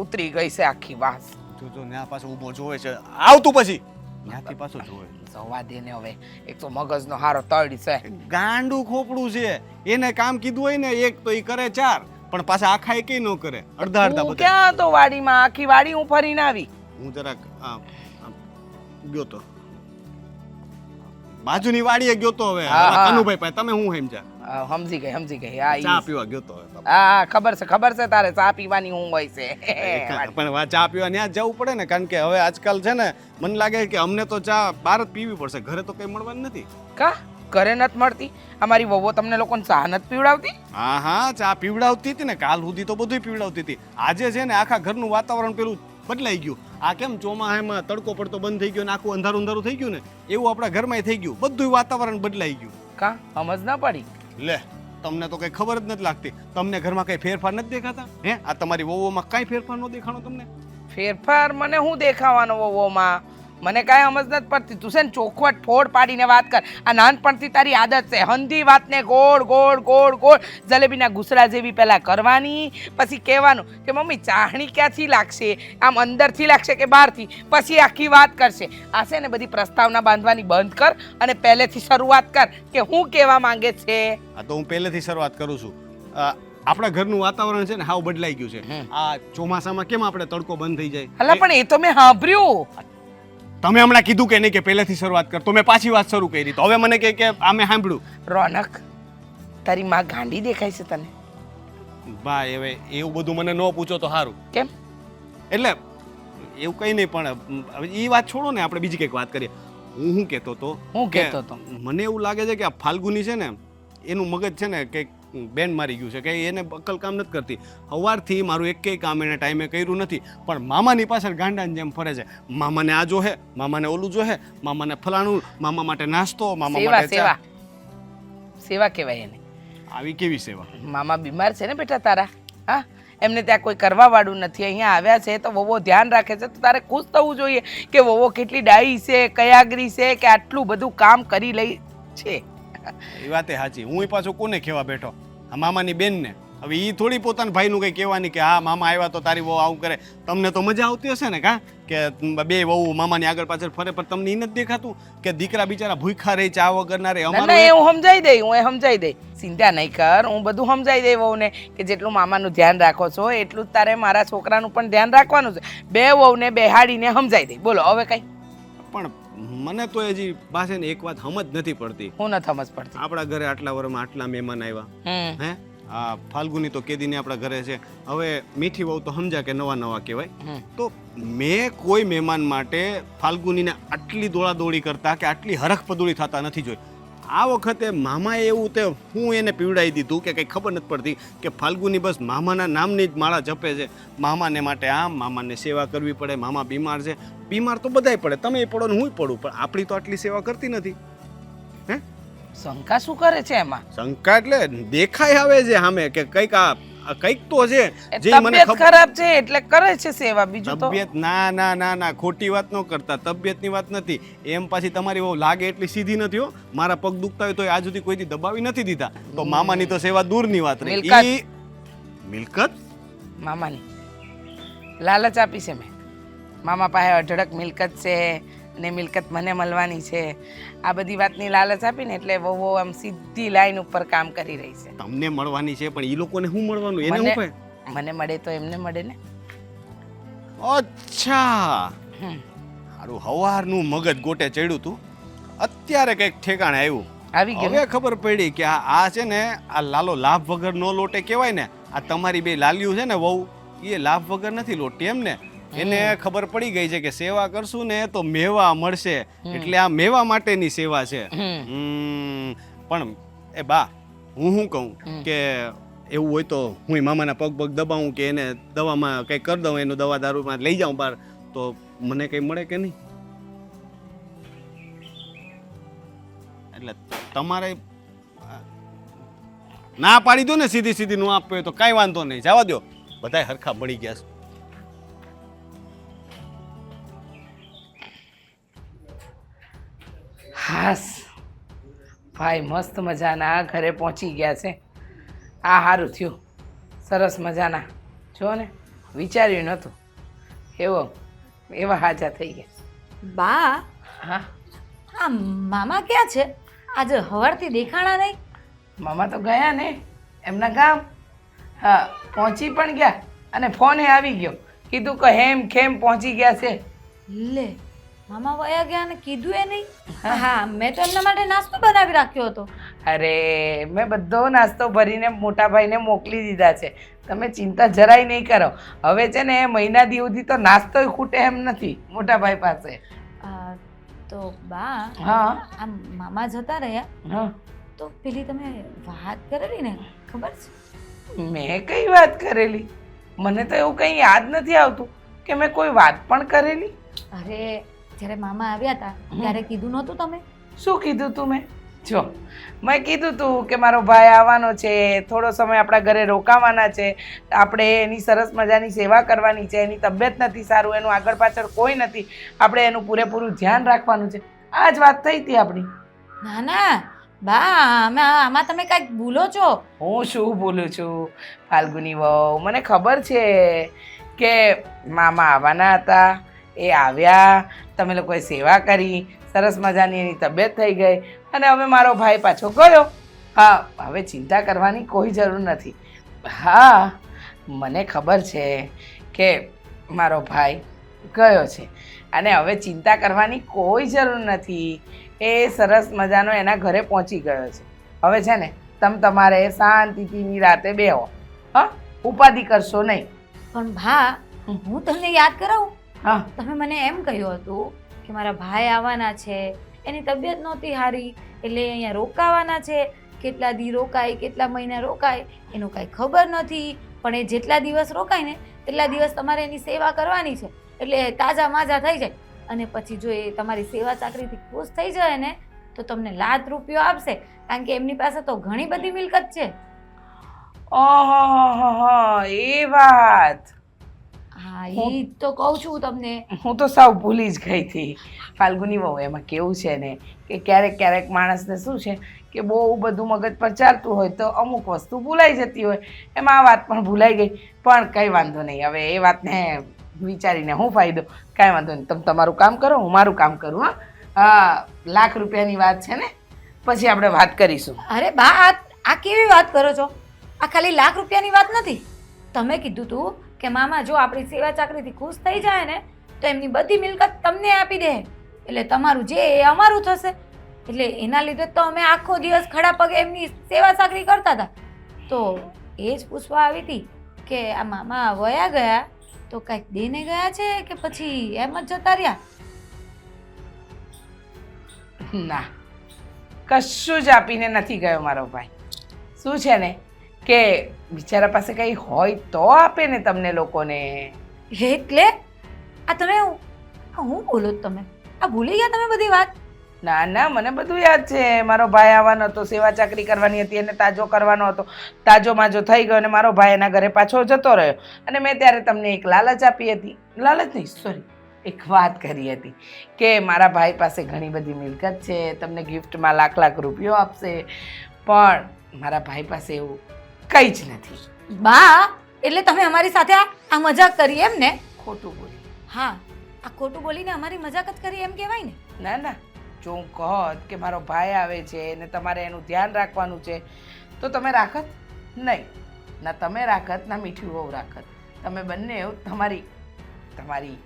ઉતરી ગઈ છે આખી વાસ. જો ન્યા પાછો ઊભો જોવે છે, આવતું પછી ન્યાથી પાછો જોવે. જવા દે ને હવે, એક તો મગજનો હારો તળ છે. ગાંડું ખોપડું છે, એને કામ કીધું હોય ને એક તો ઈ કરે 4, પણ પાછા આખા એકેય ન કરે, અડધા અડધા તું બધા. ક્યાં તો વાડીમાં આખી વાડી હું ફરીને આવી. હું જરાક ગયો તો બાજુની વાડીએ ગયો તો. હવે હા, હા. કનુભાઈ પાસે તમે હું સમજ્યા? સમજી ગઈ. હા ચા ઈ. પીવા ગયો તો. હવે હા ખબર છે તારે ચા પીવાની હું હોય છે. પણ વા ચા પીવા ત્યાં જવું પડે ને, કારણ કે હવે આજકાલ છે ને મને લાગે કે અમને તો ચા બહાર જ પીવી પડશે, ઘરે તો કઈ મળવાની નથી. કા ઘરે નથી મળતી? અમારી વહુઓ તમને લોકોને ચા નથી પીવડાવતી? હા, ચા પીવડાવતી હતી ને, કાલ સુધી તો બધું પીવડાવતી હતી. આજે છે ને આખા ઘરનું વાતાવરણ પેલું બદલાઈ ગયું. આ કેમ ચોમાસામાં તડકો પડતો બંધ થઈ ગયો ને આખું અંધારું અંધારું થઈ ગયું ને, એવું આપણા ઘરમાં થઈ ગયું. બધું વાતાવરણ બદલાઈ ગયું. કા સમજ ના પડી? લે તમને તો કઈ ખબર જ નથી લાગતી. તમને ઘરમાં કઈ ફેરફાર નથી દેખાતા? હે, આ તમારી વહુઓમાં કઈ ફેરફાર ન દેખાણો તમને? ફેરફાર મને શું દેખાવાનો વહુઓમાં? મને કાંઈ સમજ નથી પડતી. તું છે ને ચોખવટ ફોડ પાડીને વાત કર. આ નાનપણથી તારી આદત છે હંધી વાતને ગોળ ગોળ ગોળ ગોળ જલેબીના ઘૂસરા જેવી પહેલા કરવાની, પછી કહેવાનું કે મમ્મી ચાહણી ક્યાંથી લાગશે, આમ અંદરથી લાગશે કે બહારથી, પછી આખી વાત કરશે. આ છે ને બધી પ્રસ્તાવના બાંધવાની બંધ કર અને પહેલેથી શરૂઆત કર કે હું કહેવા માંગે છે. આ તો હું પહેલેથી શરૂઆત કરું છું. આપણા ઘરનું વાતાવરણ છે ને હાવ બદલાઈ ગયું છે. આ ચોમાસામાં કેમ આપણે તડકો બંધ થઈ જાય? હલા પણ એ તો મેં સાંભળ્યું. તમે હમણાં કીધું કે નહીં કે પહેલેથી શરૂઆત કર, તો મેં પાછી વાત શરૂ કરી. તો હવે મને કે આમે સાંભળ્યું. રોનક, તારી માં ગાંડી દેખાય છે તને. ભાઈ હવે એવું બધું મને ન પૂછો તો સારું. કેમ? એટલે એવું કંઈ નહીં, પણ હવે એ વાત છોડો ને, આપણે બીજી કંઈક વાત કરીએ. હું શું કહેતો હતો? હું કહેતો હતો? મને એવું લાગે છે કે આ ફાલ્ગુની છે ને એનું મગજ છે ને કંઈક બેન મારી ગયું છે, કે એને અક્કલ કામ નથી કરતી. સવારથી મારું એકેય કામ એને ટાઈમે કર્યું નથી, પણ મામાની પાછળ ગાંડાની જેમ ફરે છે. મામાને આ જોહે, મામાને ઓલું જોહે, મામાને ફલાણું, મામા માટે નાસ્તો, મામા સેવા માટે ચા. સેવા કહેવાય એને. આવી કેવી સેવા? મામા બીમાર છે ને બેટા તારા. હા, એમને ત્યાં કોઈ કરવા વાળું નથી, અહીંયા આવ્યા છે તો વહુઓ ધ્યાન રાખે છે, તો તારે ખુશ થવું જોઈએ કે વહુઓ કેટલી ડાઈ છે, કયાગરી છે, કે આટલું બધું કામ કરી લઈ છે. એ વાતે સાચી. હું પાછો કોને કહેવા બેઠો? આ મામાની બેનને. હવે એ થોડી પોતાના ભાઈનું કંઈ કહેવાની કે હા મામા આવ્યા તો તારી વહુ આવું કરે. તમને તો મજા આવતી હશે ને, કા કે બે વહુ મામાની આગળ પાછળ ફરે, પણ તમને એ નથી દેખાતું કે દીકરા બિચારા ભૂખ્યા રહે, ચા વગરના રહે? ના ના, એ હું સમજાઈ દઈ, હું એ સમજાઈ દઈ. ચિંતા નહીં કર, હું બધું સમજાઈ દઈ વહુને કે જેટલું મામાનું ધ્યાન રાખો છો એટલું જ તારે મારા છોકરાનું પણ ધ્યાન રાખવાનું છે. બે વહુને બેહાડીને સમજાઈ દઈ. બોલો હવે કઈ? પણ મને તો હજી પાસે ને એક વાત સમજ નથી પડતી. હું નથી સમજ પડતી. આપણા ઘરે આટલા વર્ષમાં આટલા મહેમાન આવ્યા, હે આ ફાલ્ગુની તો કેદીને આપણા ઘરે છે. હવે મીઠી વહુ તો સમજા કે નવા નવા કહેવાય. તો મેં કોઈ મહેમાન માટે ફાલ્ગુનીને આટલી દોડાદોડી કરતા કે આટલી હરખ પદોડી થતા નથી જોઈ. આ વખતે મામાએ એવું તે હું એને પીવડાવી દીધું કે કંઈ ખબર નથી પડતી કે ફાલ્ગુની બસ મામાના નામની જ માળા જપે છે. મામાને માટે આમ, મામાને સેવા કરવી પડે, મામા બીમાર છે. બીમાર તો બધાય પડે, તમે પડો ને હું પડું, પણ આપણી તો આટલી સેવા કરતી નથી. હે શંકા શું કરે છે એમાં? શંકા એટલે દેખાય આવે છે સામે કે કંઈક આ કંઈક તો છે એ જે મને તબિયત ખરાબ છે એટલે કરે છે સેવા, બીજું તો તબિયત ના ના ના ના ખોટી વાત ન કરતા, તબિયતની વાત નથી. એમ પાછી તમારી બહુ લાગે એટલી સીધી નથી હો. મારા પગ દુખતા હોય તો આજ સુધી કોઈથી દબાવી નથી દીધા. તો મામાની તો સેવા દૂરની વાત રહી. મિલકત. મિલકત મામાની લાલચ આપી છે મેં. મામા પાસે અઢળક મિલકત છે ને મિલકત મને મળવાની છે. આ બધી વાતની લાલચ આપીને એટલે વહુ આમ સીધી લાઈન ઉપર કામ કરી રહી છે. તમને મળવાની છે પણ એ લોકોને શું મળવાનું? એને શું કહે? મને મળે તો એમને મળે ને. અચ્છા, હમ. સારું હવારનું મગજ ગોટે ચડ્યું તું, અત્યારે કંઈક ઠેકાણે આવ્યું. આવી ગયું હવે ખબર પડી કે આ છે ને આ લાલો લાભ વગર નો લોટે કહેવાય ને. આ તમારી બે લાલિયું છે ને વહુ, એ લાભ વગર નથી લોટી એમ ને. એને ખબર પડી ગઈ છે કે સેવા કરશું ને તો મેવા મળશે, એટલે આ મેવા માટેની સેવા છે. પણ એ બા, હું શું કહું કે એવું હોય તો હું મામાના પગ દબાવું કે એને દવામાં કંઈ કરી દઉં, એનું દવા દારૂમાં લઈ જાઉં બહાર, તો મને કંઈ મળે કે નહીં? એટલે તમારે ના પાડી દો ને સીધી સીધી નું આપે તો કાંઈ વાંધો નહીં, જવા દો. બધાય હરખા મળી ગયા છે. હાસ ભાઈ મસ્ત મજાના ઘરે પહોંચી ગયા છે. આ સારું થયું, સરસ મજાના. જો ને વિચાર્યું નહોતું એવા હાજા થઈ ગયા. બા, હા આ મામા ક્યાં છે? આજે હવારથી દેખાણા નહીં. મામા તો ગયા ને એમના ગામ. હા, પહોંચી પણ ગયા અને ફોને આવી ગયો, કીધું કે હેમ ખેમ પહોંચી ગયા છે. લે, મામા વયા ગયા ને કીધું એ નહીં? હા, મેં તો એમના માટે નાસ્તો બનાવી રાખ્યો હતો. અરે મેં બધો નાસ્તો ભરીને મોટા ભાઈને મોકલી દીધા છે, તમે ચિંતા જરાય નહીં કરો. હવે છે ને મહિના દી સુધી તો નાસ્તોય ખૂટે એમ નથી મોટા ભાઈ પાસે. તો બા, હા આ મામા જતા રહ્યા હા, તો પેલી તમે વાત કરેલી ને, ખબર છે? મેં કઈ વાત કરેલી? મને તો એવું કંઈ યાદ નથી આવતું કે મેં કોઈ વાત પણ કરેલી. અરે જ્યારે મામા આવ્યા હતા ત્યારે કીધું નહોતું તમે? શું કીધું તું મેં? જો મેં કીધું તું કે મારો ભાઈ આવવાનો છે, થોડો સમય આપણા ઘરે રોકાવાના છે, આપણે એની સરસ મજાની સેવા કરવાની છે, એની તબિયત નથી સારું, એનું આગળ પાછળ કોઈ નથી, આપણે એનું પૂરેપૂરું ધ્યાન રાખવાનું છે. આ જ વાત થઈ હતી આપણી. ના ના બા, આમાં તમે કાંઈક ભૂલો છો. હું શું બોલું છું ફાલ્ગુની વહુ? મને ખબર છે કે મામા આવવાના હતા, એ આવ્યા, તમે લોકોએ સેવા કરી, સરસ મજાની એની તબિયત થઈ ગઈ અને હવે મારો ભાઈ પાછો ગયો. હા, હવે ચિંતા કરવાની કોઈ જરૂર નથી. હા, મને ખબર છે કે મારો ભાઈ ગયો છે અને હવે ચિંતા કરવાની કોઈ જરૂર નથી. એ સરસ મજાનો એના ઘરે પહોંચી ગયો છે. હવે છે ને તમારે શાંતિથી રાતે બેહો. હા, ઉપાધિ કરશો નહીં. પણ ભા, હું તમને યાદ કરાવું? હા, તમે મને એમ કહ્યું હતું કે મારા ભાઈ આવવાના છે, એની તબિયત નહોતી સારી એટલે અહીંયા રોકાવાના છે. કેટલા દી રોકાય, કેટલા મહિના રોકાય એનું કાંઈ ખબર નથી, પણ એ જેટલા દિવસ રોકાય ને તેટલા દિવસ તમારે એની સેવા કરવાની છે, એટલે તાજા માજા થઈ જાય. અને પછી જો એ તમારી સેવા ચાકરીથી ખુશ થઈ જાય ને તો તમને લાખ રૂપિયો આપશે, કારણ કે એમની પાસે તો ઘણી બધી મિલકત છે. ઓહો, એ વાત. હા, એ તો કહું છું તમને. હું તો સાવ ભૂલી જ ગઈ હતી ફાલ્ગુની વહુ. એમાં કેવું છે ને કે ક્યારેક ક્યારેક માણસને શું છે કે બહુ બધું મગજ પર ચાલતું હોય તો અમુક વસ્તુ ભૂલાઈ જતી હોય. એમાં આ વાત પણ ભૂલાઈ ગઈ, પણ કંઈ વાંધો નહીં. હવે એ વાતને વિચારીને હું ફાયદો? કાંઈ વાંધો નહીં, તમે તમારું કામ કરો, હું મારું કામ કરું. હા, લાખ રૂપિયાની વાત છે ને, પછી આપણે વાત કરીશું. અરે બા, આ કેવી વાત કરો છો? આ ખાલી લાખ રૂપિયાની વાત નથી. તમે કીધું તું કે મામા જો આપણી સેવા ચાકરીથી ખુશ થઈ જાય ને તો એમની બધી મિલકત તમને આપી દે, એટલે તમારું જે એ અમારું થશે. એટલે એના લીધે તો અમે આખો દિવસ ખડા પગે એમની સેવા ચાકરી કરતા હતા. તો એ જ પૂછવા આવી હતી કે આ મામા વયા ગયા તો કાંઈક દેને ગયા છે કે પછી એમ જ જતા રહ્યા? ના, કશું જ આપીને નથી ગયો મારો ભાઈ. શું છે ને કે બિચારા પાસે કંઈ હોય તો આપે ને તમને લોકોને. એટલે આ તમે હું બોલો છો તમે? આ ભૂલી ગયા તમે બધી વાત? ના ના, મને બધું યાદ છે. મારો ભાઈ આવવાનો હતો, સેવા ચાકરી કરવાની હતી, એને તાજો કરવાનો હતો. તાજો માજો થઈ ગયો અને મારો ભાઈ એના ઘરે પાછો જતો રહ્યો. અને મેં ત્યારે તમને એક લાલચ આપી હતી. લાલચ નહીં, સોરી, એક વાત કરી હતી કે મારા ભાઈ પાસે ઘણી બધી મિલકત છે, તમને ગિફ્ટમાં લાખ લાખ રૂપિયો આપશે. પણ મારા ભાઈ પાસે એવું કંઈ જ નથી. બા, એટલે તમે અમારી સાથે આ મજાક કરી એમ ને? ખોટું બોલી. હા, આ ખોટું બોલીને અમારી મજાક જ કરી એમ કહેવાય ને? ના ના, જો હું કહત કે મારો ભાઈ આવે છે ને તમારે એનું ધ્યાન રાખવાનું છે તો તમે રાખત નહીં. ના તમે રાખત ના મીઠી વહુ રાખત. તમે બંને તમારી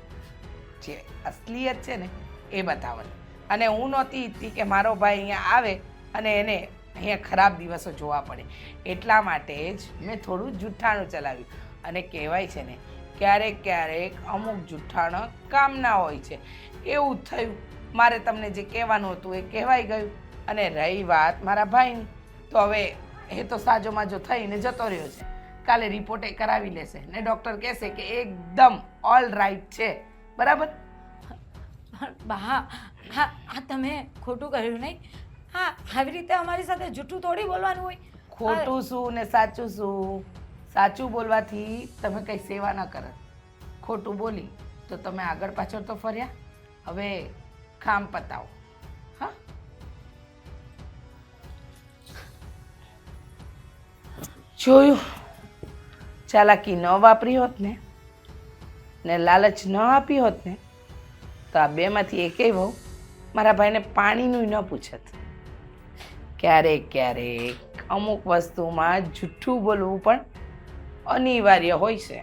જે અસલિયત છે ને એ બતાવત. અને હું નહોતી ઈચ્છતી કે મારો ભાઈ અહીંયા આવે અને એને અહીંયા ખરાબ દિવસો જોવા પડે. એટલા માટે જ મેં થોડું જુઠ્ઠાણું ચલાવ્યું. અને કહેવાય છે ને, ક્યારેક ક્યારેક અમુક જુઠ્ઠાણા કામના હોય છે. એવું જ થયું. મારે તમને જે કહેવાનું હતું એ કહેવાઈ ગયું. અને રહી વાત મારા ભાઈની, તો હવે એ તો સાજો માજો થઈને જતો રહ્યો છે. કાલે રિપોર્ટ એ કરાવી લેશે ને ડૉક્ટર કહેશે કે એકદમ ઓલ રાઈટ છે. બરાબર? બા, હા હા, તમે ખોટું કર્યું નહીં. હા, આવી રીતે અમારી સાથે જૂઠું થોડી બોલવાનું હોય. ખોટું શું ને સાચું શું? સાચું બોલવાથી તમે કંઈ સેવા ન કરત. ખોટું બોલી તો તમે આગળ પાછળ તો ફર્યા. હવે કામ પતાવો. હા, જોયું? ચાલાકી ન વાપરી હોત ને લાલચ ન આપી હોત ને તો આ બેમાંથી એકેય વહુ મારા ભાઈને પાણીનું ન પૂછત. ક્યારેક ક્યારેક અમુક વસ્તુમાં જૂઠું બોલવું પણ અનિવાર્ય હોય છે.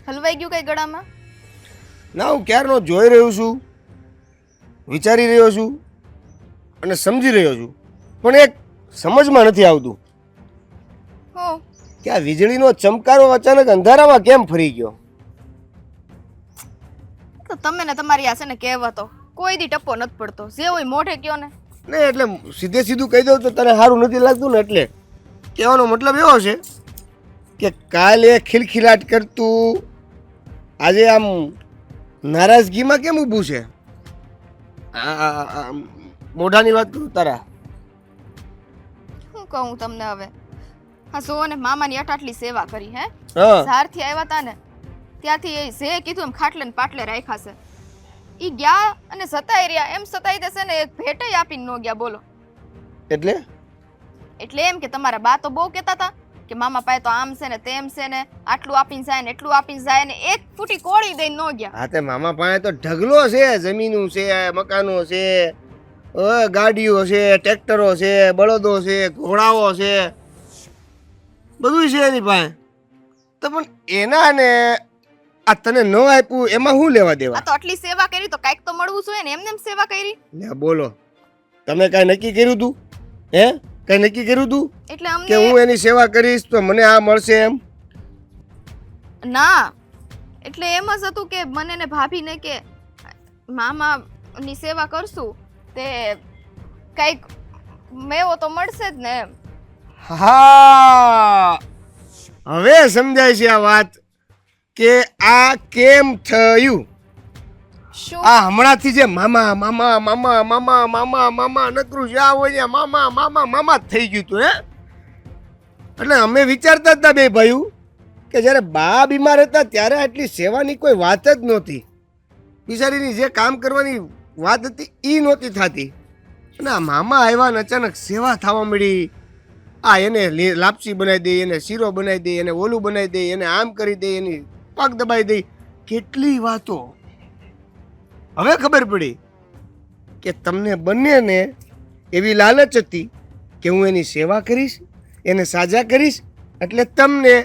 હલવાઈ ગયું કઈ ગળામાં? ના, હું ક્યારનો જોઈ રહ્યો છું, વિચારી રહ્યો છું અને સમજી રહ્યો છું, પણ એક સમજમાં નથી આવતું હો, કે આ વીજળીનો ચમકારો અચાનક અંધારામાં કેમ ફરી ગયો. તો તમે ને તમારી આ છે ને કહેવતો કોઈ દી ટપ્પો નથી પડતો. જે હોય મોઢે કયો ને. ને એટલે સીધે સીધું કહી દઉં તો તને સારું નથી લાગતું ને, એટલે કહેવાનો મતલબ એવો છે કે કાલે ખિલખિલાટ કરતું આજે આમ નારાજગીમાં કેમ ઊભું છે? મોઢાની વાત કરું તારા. શું કહું તમને હવે? હા, જો ને મામાની આટલી સેવા કરી હે. હા, ઝારથી આવ્યા તા ને ત્યાંથી એ જે કીધું એમ ખાટલે ને પાટલે રાખ્યા છે. ઈ ગયા અને સતાઈ રહ્યા. એમ સતાઈ દેશે ને એક ભેટે આપીને ન ગયા. બોલો. એટલે એમ કે તમારા બા તો બહુ કહેતા હતા કે મામા પાસે તો આમ છે ને તેમ છે ને, આટલું આપીને જાય ને એટલું આપીને જાય ને, એક ફૂટી કોળી દઈને ન ગયા. હા, તે મામા પાસે તો ઢગલો છે, જમીનું છે, મકાનો છે, ગાડીઓ છે, ટ્રેક્ટરો છે, બળદો છે, ઘોડાઓ છે, બધું છે એની પાસે. તો પણ એના ને આ તને ન આપ્યું એમાં શું લેવા દેવા? આ તો આટલી સેવા કરી તો કાંઈક તો મળવું જોઈએ ને. એમને એમ સેવા કરી. લે બોલો, તમે કાંઈ નક્કી કર્યું તું? હે, કઈ નક્કી કર્યું તું એટલે કે અમને હું એની સેવા કરીશ તો મને આ મળશે એમ? ના, એટલે એમ જ હતું કે મને ને ભાભીને કે મામાની સેવા કરશું તે કઈક મેવો તો મળશે જ ને એમ. હા, હવે સમજાય છે આ વાત કે આ કેમ થયું. શું? આ હમણાંથી જે મામા મામા મામા મામા મામા મામા નકરું જ્યાં હોય ત્યાં મામા મામા મામા જ થઈ ગયું તું. હે, એટલે અમે વિચારતા હતા બે ભાઈઓ કે જ્યારે બા બીમાર હતા ત્યારે આટલી સેવાની કોઈ વાત જ નહોતી. બિચારીની જે કામ કરવાની વાત હતી એ નહોતી થતી. અને આ મામા આવ્યા ને અચાનક સેવા થવા મળી. આ એને લાપસી બનાવી દે, એને શીરો બનાવી દે, એને ઓલું બનાવી દે, એને આમ કરી દે, એની પગ દબાઈ દે, કેટલી વાતો. હવે ખબર પડી કે તમને બંનેને એવી લાલચ હતી કે હું એની સેવા કરીશ, એને સાજા કરીશ, એટલે તમને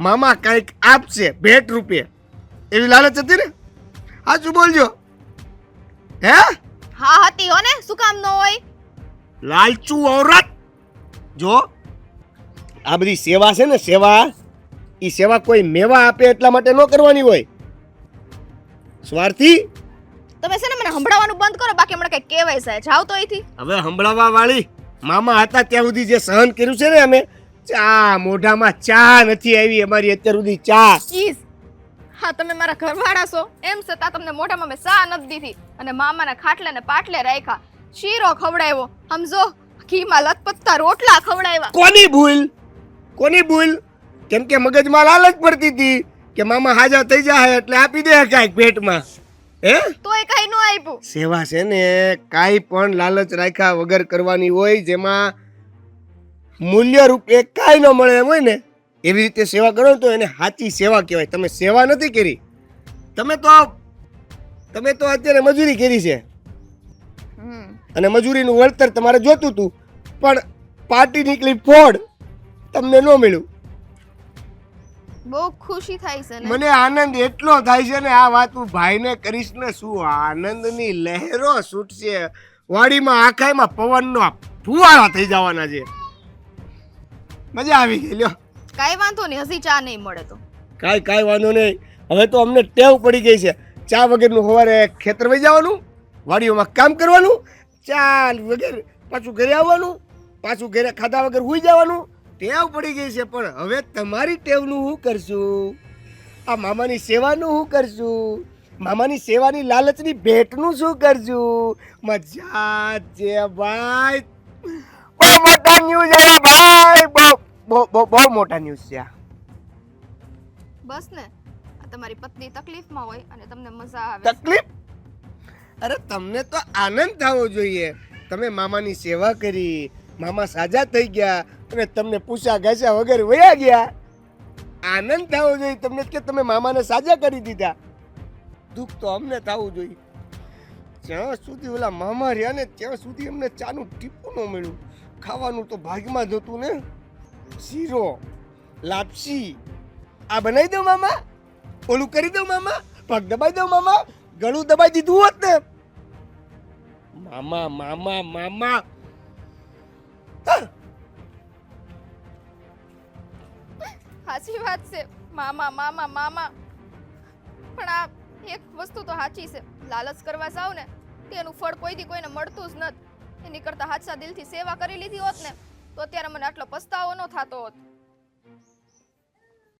મામા કાંઈક આપશે ભેટ રૂપે. એવી લાલચ હતી ને? સાચું બોલજો. હે, હા હતી હો ને, શું કામ ન હોય? લાલચુ ઔરત. જો આ બધી સેવા છે ને સેવા, એ સેવા કોઈ મેવા આપે એટલા માટે ન કરવાની હોય. સ્વાર્થી. તમે છે ને મને સંભળાવવાનું બંધ કરો, બાકી હમણાં કઈ કહેવાય છે. જાવ તો અહીંથી. હવે સંભળાવવા વાળી મામા હતા ત્યાં સુધી જે સહન કર્યું છે ને અમે, ચા મોઢામાં ચા નથી આવી અમારી અત્યાર સુધી ચા. ઈસ હા, તમે મારા ઘરવાળા છો એમ છતાં તમને મોઢામાં મેં સા નથી દીધી અને મામાના ખાટલે ને પાટલે રાખ્યા, શીરો ખવડાવ્યો, સમજો ઘીમાં લથપથતા રોટલા ખવડાવ્યા. કોની ભૂલ? કોની ભૂલ? કેમ કે મગજમાં લાલચ પડતી હતી કે મામા હાજા થઈ જાય એટલે આપી દે કાંઈક પેટમાં. હે તોય કઈ ન આપ્યું. સેવા છે ને કાંઈ પણ લાલચ રાખ્યા વગર કરવાની હોય, જેમાં મૂલ્ય રૂપે કાંઈ ન મળે એમ હોય ને એવી રીતે સેવા કરો ને તો એને સાચી સેવા કહેવાય. તમે સેવા નથી કરી, તમે તો અત્યારે મજૂરી કરી છે અને મજૂરીનું વળતર તમારે જોતું હતું, પણ પાર્ટી નીકળી ફોડ, તમને ન મળ્યું. બહુ ખુશી થાય છે ને. મને આનંદ એટલો થાય છે ને આ વાત હું ભાઈને કરીશ ને, શું આનંદની લહેરો છૂટશે વાડીમાં, આખાઈમાં પવનનો ફુવારા થઈ જવાના છે. મજા આવી ગઈ. લ્યો કાઈ વાંધો નહીં, હજી ચા નહીં મળે તો કાંઈ વાંધો નહીં. હવે તો અમને ટેવ પડી ગઈ છે ચા વગરનું. સવારે ખેતર વહી જવાનું, વાડીઓમાં કામ કરવાનું, ચા વગર પાછું ઘરે આવવાનું, પાછું ઘરે ખાધા વગર સૂઈ જવાનું. ટેવ પડી ગઈ છે. પણ હવે તમારી ટેવનું શું કરશું? આ મામાની સેવાનું શું કરશું? મામાની સેવાની લાલચની ભેટનું શું કરશું? મજા છે ભાઈ, બહુ મોટા ન્યૂઝ આવ્યા ભાઈ, બહુ મોટા ન્યૂઝ છે. બસ ને, આ તમારી પત્ની તકલીફમાં હોય અને તમને મજા આવે. તકલીફ? અરે તમને તો આનંદ થવો જોઈએ. તમે મામાની સેવા કરી, મામા સાજા થઈ ગયા અને તમને પૂછા ઘાસ્યા વગર વયા ગયા. આનંદ થવો જોઈએ તમને કે તમે મામાને સાજા કરી દીધા. દુઃખ તો અમને થવું જોઈએ. જ્યાં સુધી ઓલા મામા રહ્યા ને ત્યાં સુધી અમને ચાનું ટીપું ન મળ્યું. ખાવાનું તો ભાગમાં જ હતું ને. શીરો, લાપસી, આ બનાવી દઉં મામા, ઓલું કરી દઉં મામા, પગ દબાઈ દઉં મામા, ગળું દબાઈ દીધું હોત ને. મામા મામા મામા સાચી વાત છે, મામા મામા મામા. પણ આ એક વસ્તુ તો સાચી છે, લાલચ કરવા જાવ ને તેનું ફળ કોઈ દી કોઈને મળતું જ નથી. એની કરતા સાચા દિલથી સેવા કરી લીધી હોત ને તો અત્યારે મને આટલો પસ્તાવો ન થતો હોત.